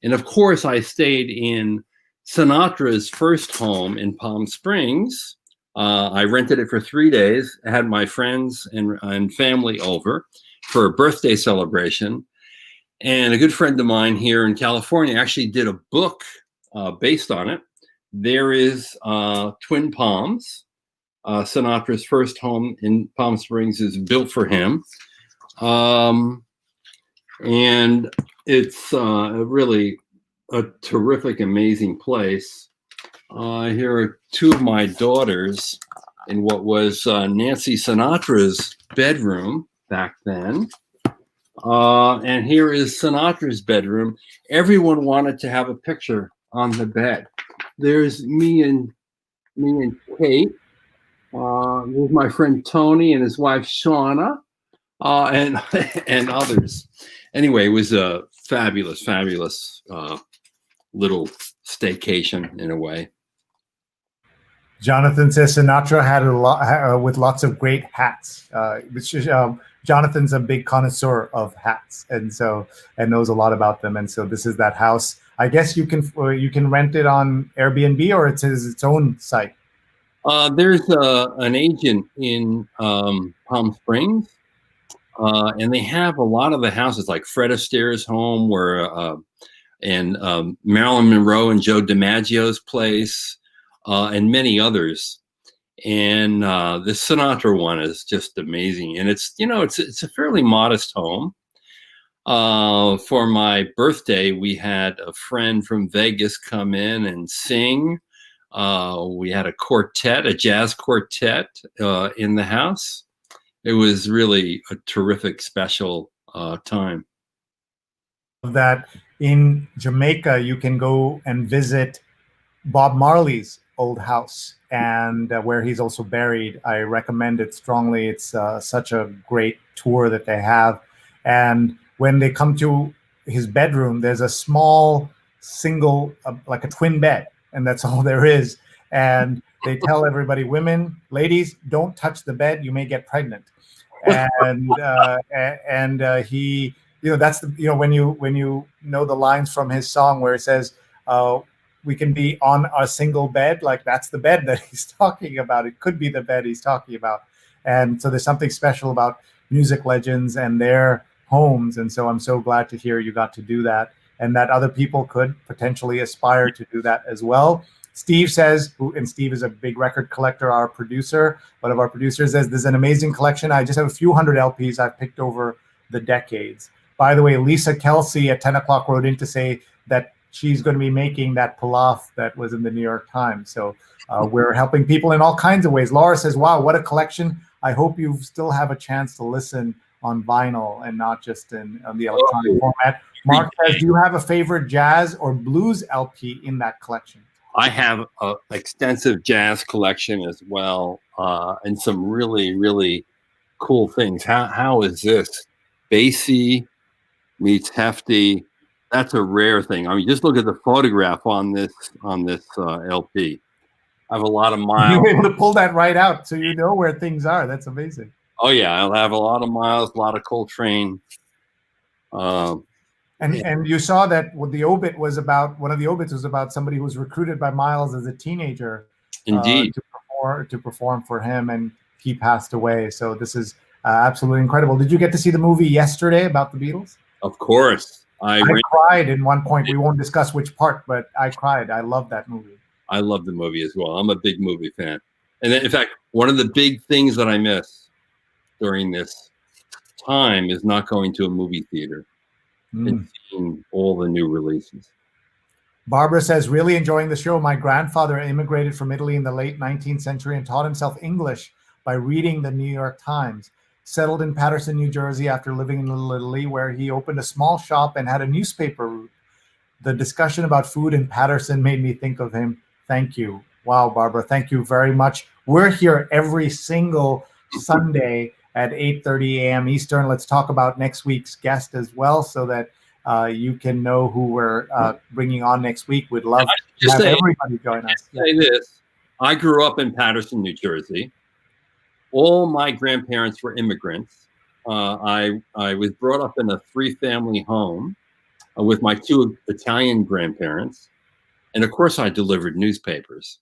And of course, I stayed in Sinatra's first home in Palm Springs. I rented it for 3 days. I had my friends and family over for a birthday celebration. And a good friend of mine here in California actually did a book based on it. There is Twin Palms. Sinatra's first home in Palm Springs is built for him. And it's really a terrific, amazing place. Here are two of my daughters in what was Nancy Sinatra's bedroom back then. And here is Sinatra's bedroom. Everyone wanted to have a picture on the bed. There's me and Kate. There's my friend Tony and his wife Shauna, and others. Anyway, it was a fabulous little staycation in a way. Jonathan says Sinatra had a lot with lots of great hats. Jonathan's a big connoisseur of hats, and knows a lot about them. And so this is that house. I guess you can rent it on Airbnb, or it's its own site. There's an agent in Palm Springs, and they have a lot of the houses, like Fred Astaire's home, and Marilyn Monroe and Joe DiMaggio's place, and many others. And the Sinatra one is just amazing, and it's a fairly modest home. For my birthday, we had a friend from Vegas come in and sing. We had a jazz quartet in the house. It was really a terrific, special time. That in Jamaica, you can go and visit Bob Marley's old house, and where he's also buried. I recommend it strongly. It's such a great tour that they have. And when they come to his bedroom, there's a small single, like a twin bed, and that's all there is. And they tell everybody, women, ladies, don't touch the bed. You may get pregnant. And he, that's when you know the lines from his song where it says, we can be on a single bed, like that's the bed that he's talking about. It could be the bed he's talking about. And so there's something special about music legends and their homes. And so I'm so glad to hear you got to do that, and that other people could potentially aspire to do that as well. Steve says, and Steve is a big record collector, our producer, one of our producers, says, there's an amazing collection. I just have a few hundred LPs I've picked over the decades. By the way, Lisa Kelsey at 10 o'clock wrote in to say that she's going to be making that pilaf that was in the New York Times. So we're helping people in all kinds of ways. Laura says, wow, what a collection. I hope you still have a chance to listen on vinyl and not just on the electronic format. Mark says, do you have a favorite jazz or blues LP in that collection? I have an extensive jazz collection as well, and some really, really cool things. How is this? Bassy meets hefty. That's a rare thing. I mean, just look at the photograph on this LP. I have a lot of miles. You were able to pull that right out, so you know where things are. That's amazing. Oh yeah, I'll have a lot of miles, a lot of Coltrane. And you saw that the obit was about, one of the obits was about somebody who was recruited by Miles as a teenager. Indeed. To perform for him, and he passed away. So this is absolutely incredible. Did you get to see the movie yesterday about the Beatles? Of course. I cried in one point. We won't discuss which part, but I cried. I love that movie. I love the movie as well. I'm a big movie fan. And then, in fact, one of the big things that I miss during this time is not going to a movie theater and seeing all the new releases. Barbara says, really enjoying the show. My grandfather immigrated from Italy in the late 19th century and taught himself English by reading the New York Times. Settled in Paterson, New Jersey after living in Little Italy, where he opened a small shop and had a newspaper route. The discussion about food in Paterson made me think of him. Thank you. Wow, Barbara, thank you very much. We're here every single Sunday at 8:30 a.m. Eastern. Let's talk about next week's guest as well, so that you can know who we're bringing on next week. We'd love to have everybody join us. Say this. I grew up in Paterson, New Jersey. All my grandparents were immigrants. I was brought up in a 3-family home with my 2 Italian grandparents. And of course, I delivered newspapers.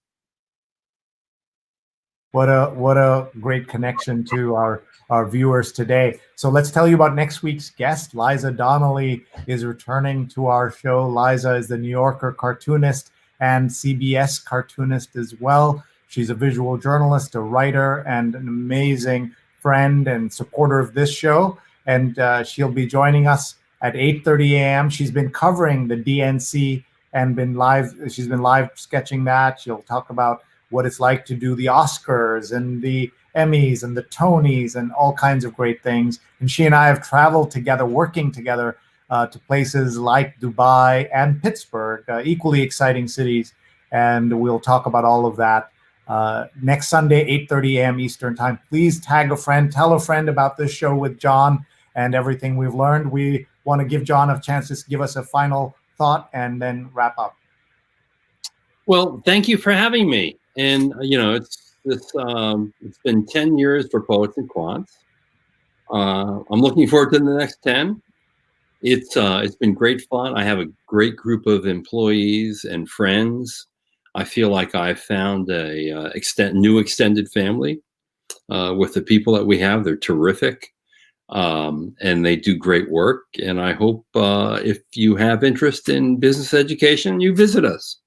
What a great connection to our viewers today. So let's tell you about next week's guest. Liza Donnelly is returning to our show. Liza is the New Yorker cartoonist and CBS cartoonist as well. She's a visual journalist, a writer, and an amazing friend and supporter of this show. And she'll be joining us at 8:30 a.m. She's been covering the DNC and she's been live sketching that. She'll talk about what it's like to do the Oscars and the Emmys and the Tonys and all kinds of great things. And she and I have traveled together, working together to places like Dubai and Pittsburgh, equally exciting cities. And we'll talk about all of that next Sunday, 8:30 a.m. Eastern time. Please tag a friend, tell a friend about this show with John and everything we've learned. We want to give John a chance to give us a final thought and then wrap up. Well, thank you for having me. And it's been 10 years for Poets and Quants. I'm looking forward to the next 10. It's been great fun. I have a great group of employees and friends. I feel like I found a new extended family with the people that we have. They're terrific. And they do great work. And I hope if you have interest in business education, you visit us.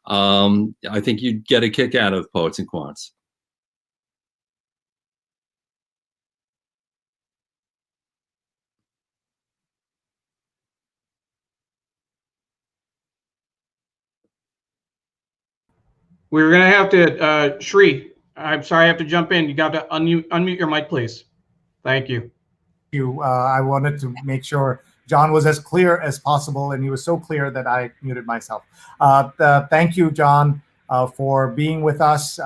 I think you'd get a kick out of Poets and Quants. We're going to have to, Sree, I'm sorry, I have to jump in. You got to unmute your mic, please. Thank you. I wanted to make sure John was as clear as possible, and he was so clear that I muted myself. Thank you, John, for being with us.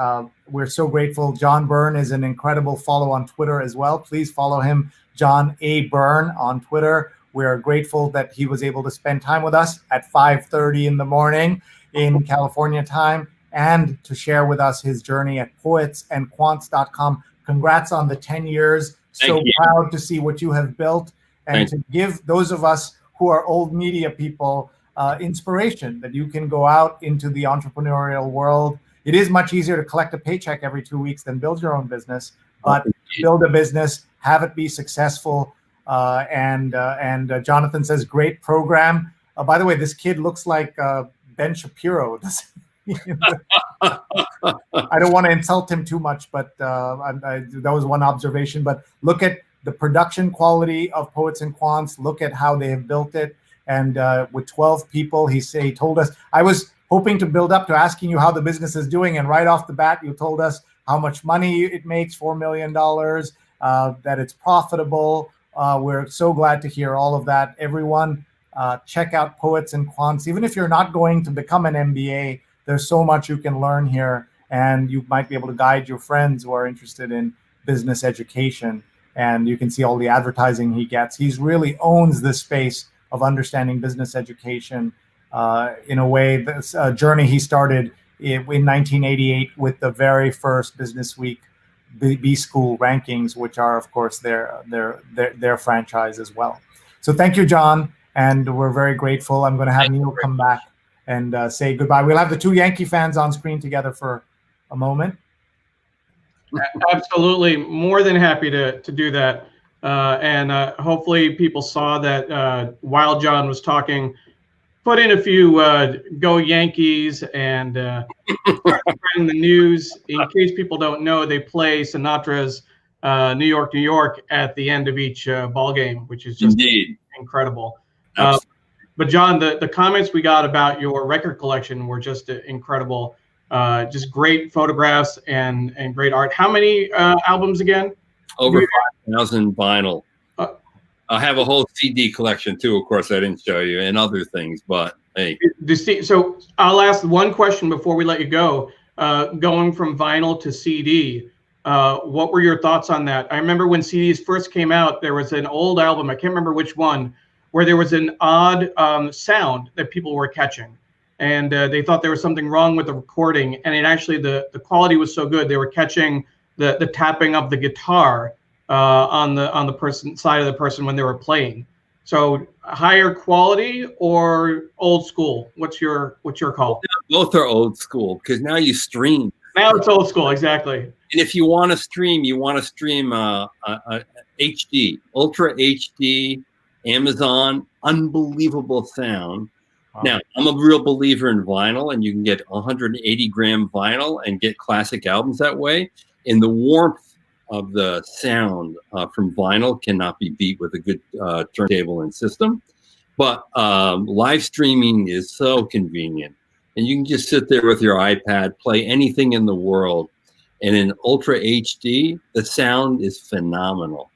We're so grateful. John Byrne is an incredible follow on Twitter as well. Please follow him, John A. Byrne, on Twitter. We're grateful that he was able to spend time with us at 5:30 in the morning in California time, and to share with us his journey at poetsandquants.com. Congrats on the 10 years. So proud to see what you have built, and to give those of us who are old media people inspiration that you can go out into the entrepreneurial world. It is much easier to collect a paycheck every 2 weeks than build your own business, but build a business, have it be successful. And Jonathan says, great program. By the way, this kid looks like Ben Shapiro. I don't want to insult him too much, but that was one observation. But look at the production quality of Poets and Quants. Look at how they have built it. And with 12 people, he told us, I was hoping to build up to asking you how the business is doing. And right off the bat, you told us how much money it makes, $4 million, that it's profitable. We're so glad to hear all of that. Everyone, check out Poets and Quants. Even if you're not going to become an MBA, there's so much you can learn here, and you might be able to guide your friends who are interested in business education. And you can see all the advertising he gets. He really owns this space of understanding business education in a way. That's a journey he started in 1988 with the very first Business Week B School rankings, which are, of course, their franchise as well. So thank you, John, and we're very grateful. I'm going to have Neil come back and say goodbye. We'll have the two Yankee fans on screen together for a moment. Absolutely, more than happy to do that. And hopefully people saw that while John was talking, put in a few Go Yankees and spreading the news. In case people don't know, they play Sinatra's New York, New York at the end of each ball game, which is just incredible. But John, the comments we got about your record collection were just incredible. Just great photographs and great art. How many albums again? Over 5,000 vinyl. I have a whole CD collection too. Of course, I didn't show you, and other things. But hey, so I'll ask one question before we let you go. Going from vinyl to CD, what were your thoughts on that? I remember when CDs first came out, there was an old album, I can't remember which one, where there was an odd sound that people were catching. And they thought there was something wrong with the recording. And it actually, the quality was so good, they were catching the tapping of the guitar on the person side of the person when they were playing. So higher quality or old school? What's your call? Both are old school because now you stream. Now it's old school, exactly. And if you want to stream, HD, Ultra HD, Amazon, unbelievable sound. Wow. Now, I'm a real believer in vinyl, and you can get 180-gram vinyl and get classic albums that way. And the warmth of the sound from vinyl cannot be beat with a good turntable and system. But live streaming is so convenient. And you can just sit there with your iPad, play anything in the world. And in Ultra HD, the sound is phenomenal.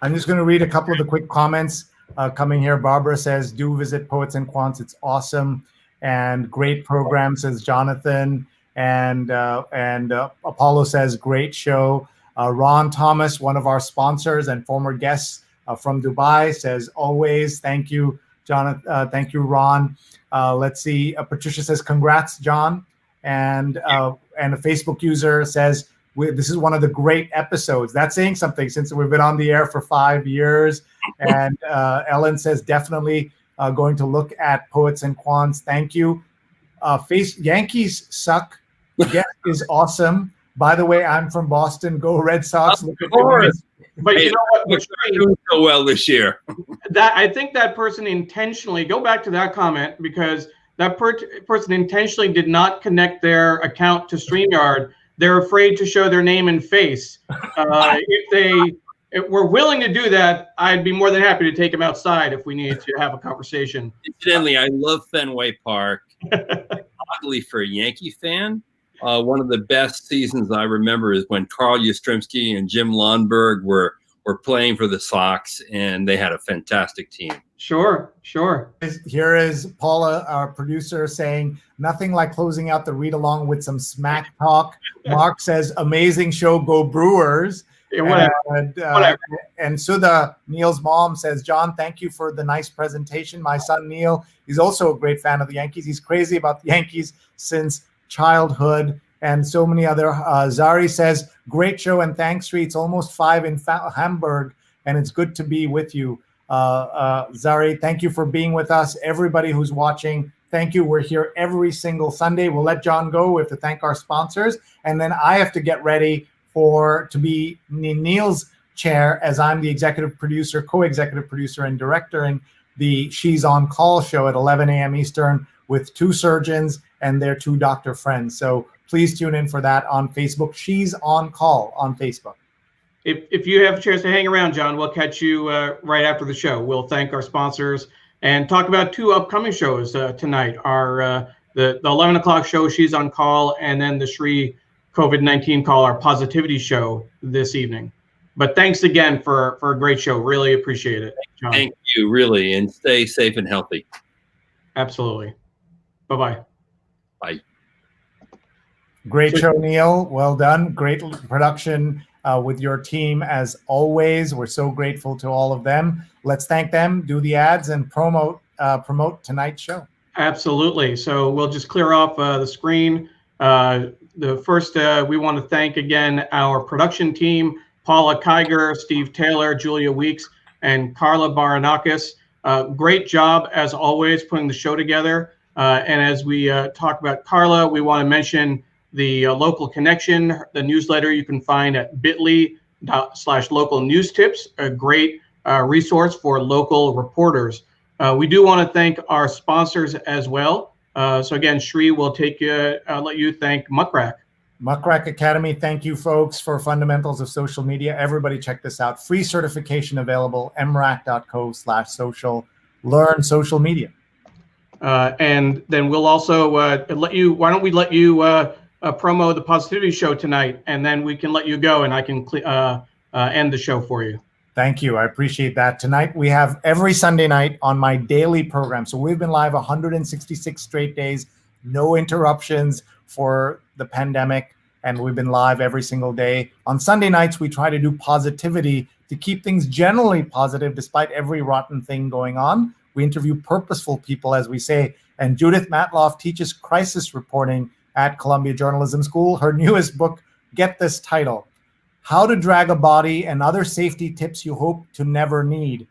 I'm just going to read a couple of the quick comments coming here. Barbara says, do visit Poets and Quants. It's awesome. And great program, says Jonathan. And Apollo says, great show. Ron Thomas, one of our sponsors and former guests from Dubai, says, always. Thank you, Jonathan. Thank you, Ron. Let's see. Patricia says, congrats, John. And a Facebook user says, this is one of the great episodes. That's saying something since we've been on the air for 5 years. And Ellen says, definitely going to look at Poets and Quants. Thank you. Yankees suck. Guest is awesome. By the way, I'm from Boston. Go Red Sox. Of course. But you know what? We're doing so well this year. I think that person intentionally, go back to that comment, because that person intentionally did not connect their account to StreamYard. They're afraid to show their name and face. If we're willing to do that, I'd be more than happy to take them outside if we needed to have a conversation. Incidentally, I love Fenway Park. Oddly, for a Yankee fan, one of the best seasons I remember is when Carl Yastrzemski and Jim Lundberg were playing for the Sox, and they had a fantastic team. Sure. Here is Paula, our producer, saying, nothing like closing out the read along with some smack talk. Mark says, amazing show, go Brewers. Yeah, whatever. And Sudha, Neil's mom, says, John, thank you for the nice presentation. My son, Neil, he's also a great fan of the Yankees. He's crazy about the Yankees since childhood. And so many other. Zari says, great show, and thanks, Sree. It's almost 5 in Hamburg, and it's good to be with you. Zari, thank you for being with us. Everybody who's watching, thank you. We're here every single Sunday. We'll let John go. We have to thank our sponsors. And then I have to get ready to be in Neil's chair, as I'm the executive producer, co-executive producer, and director. And the She's on Call show at 11 a.m. Eastern with 2 surgeons and their 2 doctor friends. So please tune in for that on Facebook. She's on Call on Facebook. If you have a chance to hang around, John, we'll catch you right after the show. We'll thank our sponsors and talk about 2 upcoming shows tonight. Our the 11 o'clock show, She's on Call, and then the Sree COVID-19 Call, our positivity show this evening. But thanks again for a great show. Really appreciate it, John. Thank you, really, and stay safe and healthy. Absolutely. Bye-bye. Bye. Great show, Neil. Well done. Great production with your team as always. We're so grateful to all of them. Let's thank them, do the ads, and promote tonight's show. Absolutely. So we'll just clear off the screen. The first, we want to thank again our production team, Paula Kiger, Steve Taylor, Julia Weeks, and Carla Baranauckas. Great job, as always, putting the show together. And as we talk about Carla, we want to mention the local connection, the newsletter you can find at bit.ly/local news tips, a great resource for local reporters. We do want to thank our sponsors as well. So again, Sree will let you thank Muckrack. Muckrack Academy, thank you folks for fundamentals of social media. Everybody check this out. Free certification available, mrac.co/social. Learn social media. And then we'll also let you, why don't we let you promo the Positivity Show tonight, and then we can let you go and I can end the show for you. Thank you. I appreciate that. Tonight we have every Sunday night on my daily program. So we've been live 166 straight days, no interruptions for the pandemic, and we've been live every single day. On Sunday nights, we try to do positivity to keep things generally positive despite every rotten thing going on. We interview purposeful people, as we say, and Judith Matloff teaches crisis reporting at Columbia Journalism School. Her newest book, get this title, How to Drag a Body and Other Safety Tips You Hope to Never Need,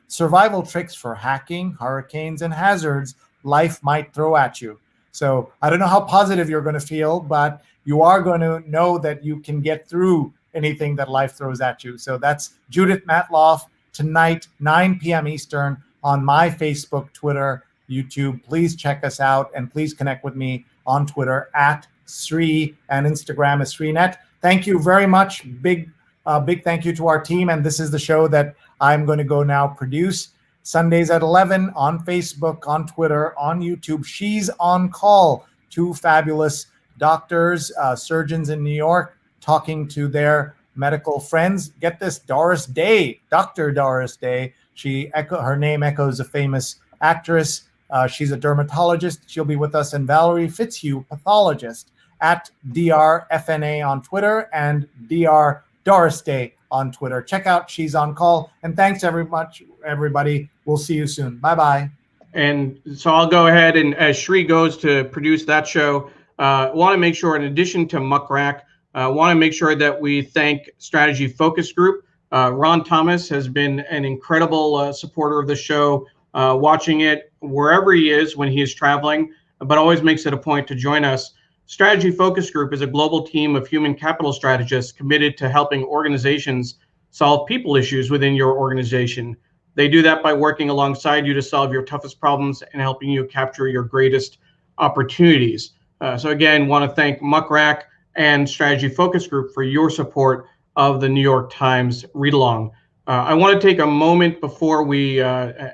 Survival Tricks for Hacking, Hurricanes, and Hazards Life Might Throw at You. So I don't know how positive you're going to feel, but you are going to know that you can get through anything that life throws at you. So that's Judith Matloff tonight, 9 p.m. Eastern on my Facebook, Twitter, YouTube. Please check us out and please connect with me on Twitter at Sree and Instagram is SreeNet. Thank you very much. Big thank you to our team. And this is the show that I'm going to go now produce. Sundays at 11 on Facebook, on Twitter, on YouTube. She's on Call. 2 fabulous doctors, surgeons in New York, talking to their medical friends. Get this, Doris Day, Dr. Doris Day. Her name echoes a famous actress. She's a dermatologist. She'll be with us. And Valerie Fitzhugh, pathologist, at DRFNA on Twitter and Dr. Doris Day on Twitter. Check out She's on Call. And thanks everybody. We'll see you soon. Bye-bye. And so I'll go ahead, and as Sree goes to produce that show, want to make sure, in addition to Muckrack, want to make sure that we thank Strategy Focus Group. Ron Thomas has been an incredible supporter of the show, watching it wherever he is when he is traveling, but always makes it a point to join us. Strategy Focus Group is a global team of human capital strategists committed to helping organizations solve people issues within your organization. They do that by working alongside you to solve your toughest problems and helping you capture your greatest opportunities. So again, want to thank Muckrack and Strategy Focus Group for your support of the New York Times Read Along. I want to take a moment before we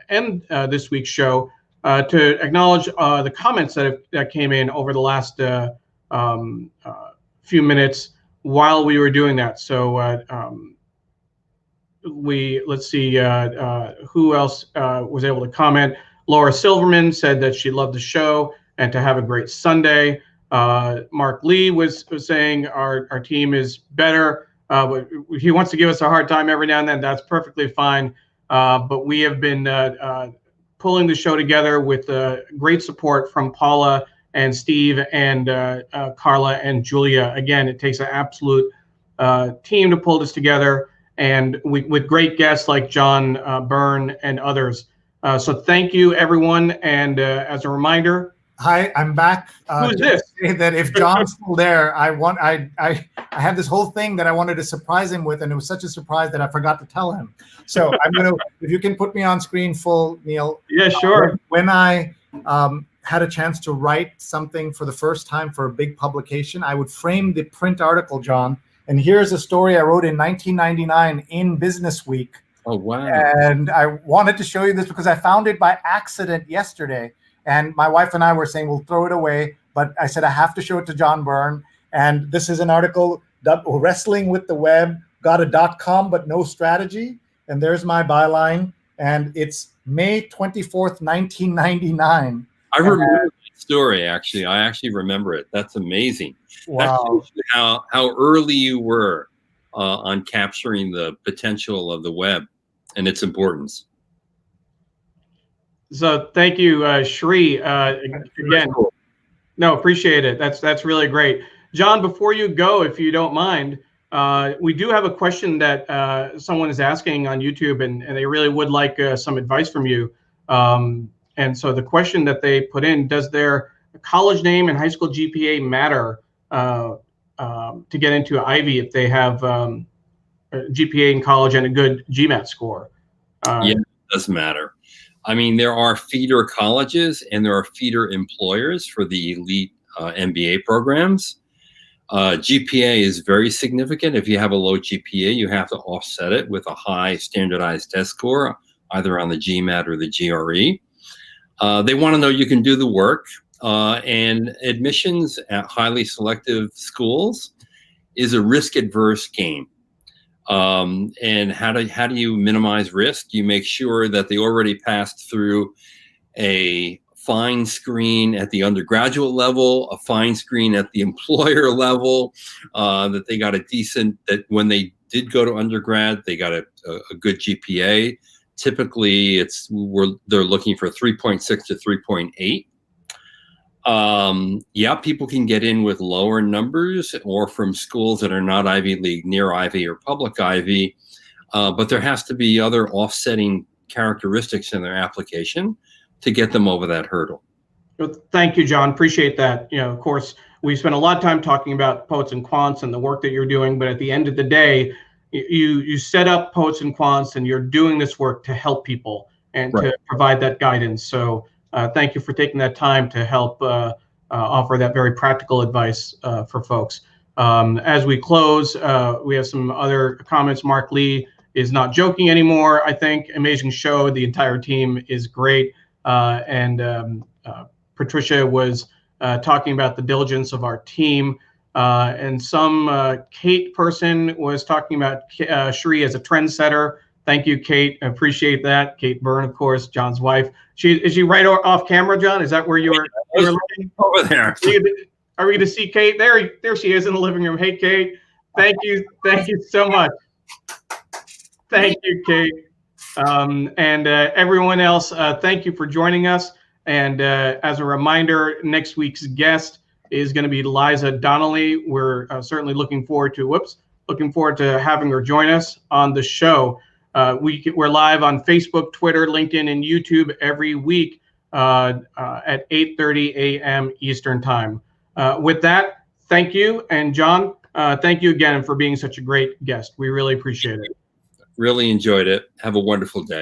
end this week's show to acknowledge the comments that came in over the last few minutes while we were doing that. So let's see who else was able to comment. Laura Silverman said that she loved the show and to have a great Sunday. Mark Lee was saying our team is better, but he wants to give us a hard time every now and then. That's perfectly fine. But we have been pulling the show together with great support from Paula and Steve and Carla and Julia. Again, it takes an absolute team to pull this together, and with great guests like John Byrne and others. So thank you, everyone. And as a reminder, Hi, I'm back. Who's this? To say that if John's still there, I have this whole thing that I wanted to surprise him with, and it was such a surprise that I forgot to tell him. So I'm going to, if you can put me on screen full, Neil. Yeah, sure. When I had a chance to write something for the first time for a big publication, I would frame the print article, John. And here's a story I wrote in 1999 in Business Week. Oh, wow. And I wanted to show you this because I found it by accident yesterday. And my wife and I were saying, we'll throw it away. But I said, I have to show it to John Byrne. And this is an article, Wrestling with the Web, got a .com, but no strategy. And there's my byline. And it's May 24th, 1999. I remember that story, actually. I actually remember it. That's amazing. Wow. That shows you how early you were on capturing the potential of the web and its importance. So thank you, Sree. Again, Cool. No, appreciate it. That's really great. John, before you go, if you don't mind, we do have a question that someone is asking on YouTube, and they really would like some advice from you. And so the question that they put in, does their college name and high school GPA matter to get into Ivy if they have a GPA in college and a good GMAT score? Yeah, it does matter. I mean, there are feeder colleges and there are feeder employers for the elite MBA programs. GPA is very significant. If you have a low GPA, you have to offset it with a high standardized test score, either on the GMAT or the GRE. They want to know you can do the work, and admissions at highly selective schools is a risk-adverse game. And how do you minimize risk? You make sure that they already passed through a fine screen at the undergraduate level, a fine screen at the employer level, that they got a decent, that when they did go to undergrad, they got a good GPA. Typically, they're looking for 3.6 to 3.8. Yeah, people can get in with lower numbers or from schools that are not Ivy League, near Ivy or public Ivy, but there has to be other offsetting characteristics in their application to get them over that hurdle. Thank you, John. Appreciate that. You know, of course, we spent a lot of time talking about Poets and Quants and the work that you're doing, but at the end of the day, you set up Poets and Quants, and you're doing this work to help people and Right. to provide that guidance. So thank you for taking that time to help offer that very practical advice for folks. As we close, we have some other comments. Mark Lee is not joking anymore. I think amazing show. The entire team is great. And Patricia was talking about the diligence of our team. And some Kate person was talking about Sree as a trendsetter. Thank you, Kate. I appreciate that. Kate Byrne, of course, John's wife. Is she right off camera, John? Is that where you were looking? Over there. Are we going to see Kate? There she is in the living room. Hey, Kate. Thank you so much. Thank you, Kate. And everyone else, thank you for joining us. And as a reminder, next week's guest is going to be Liza Donnelly. We're certainly looking forward to having her join us on the show. We're live on Facebook, Twitter, LinkedIn, and YouTube every week at 8:30 a.m. Eastern Time. With that, thank you. And John, thank you again for being such a great guest. We really appreciate it. Really enjoyed it. Have a wonderful day.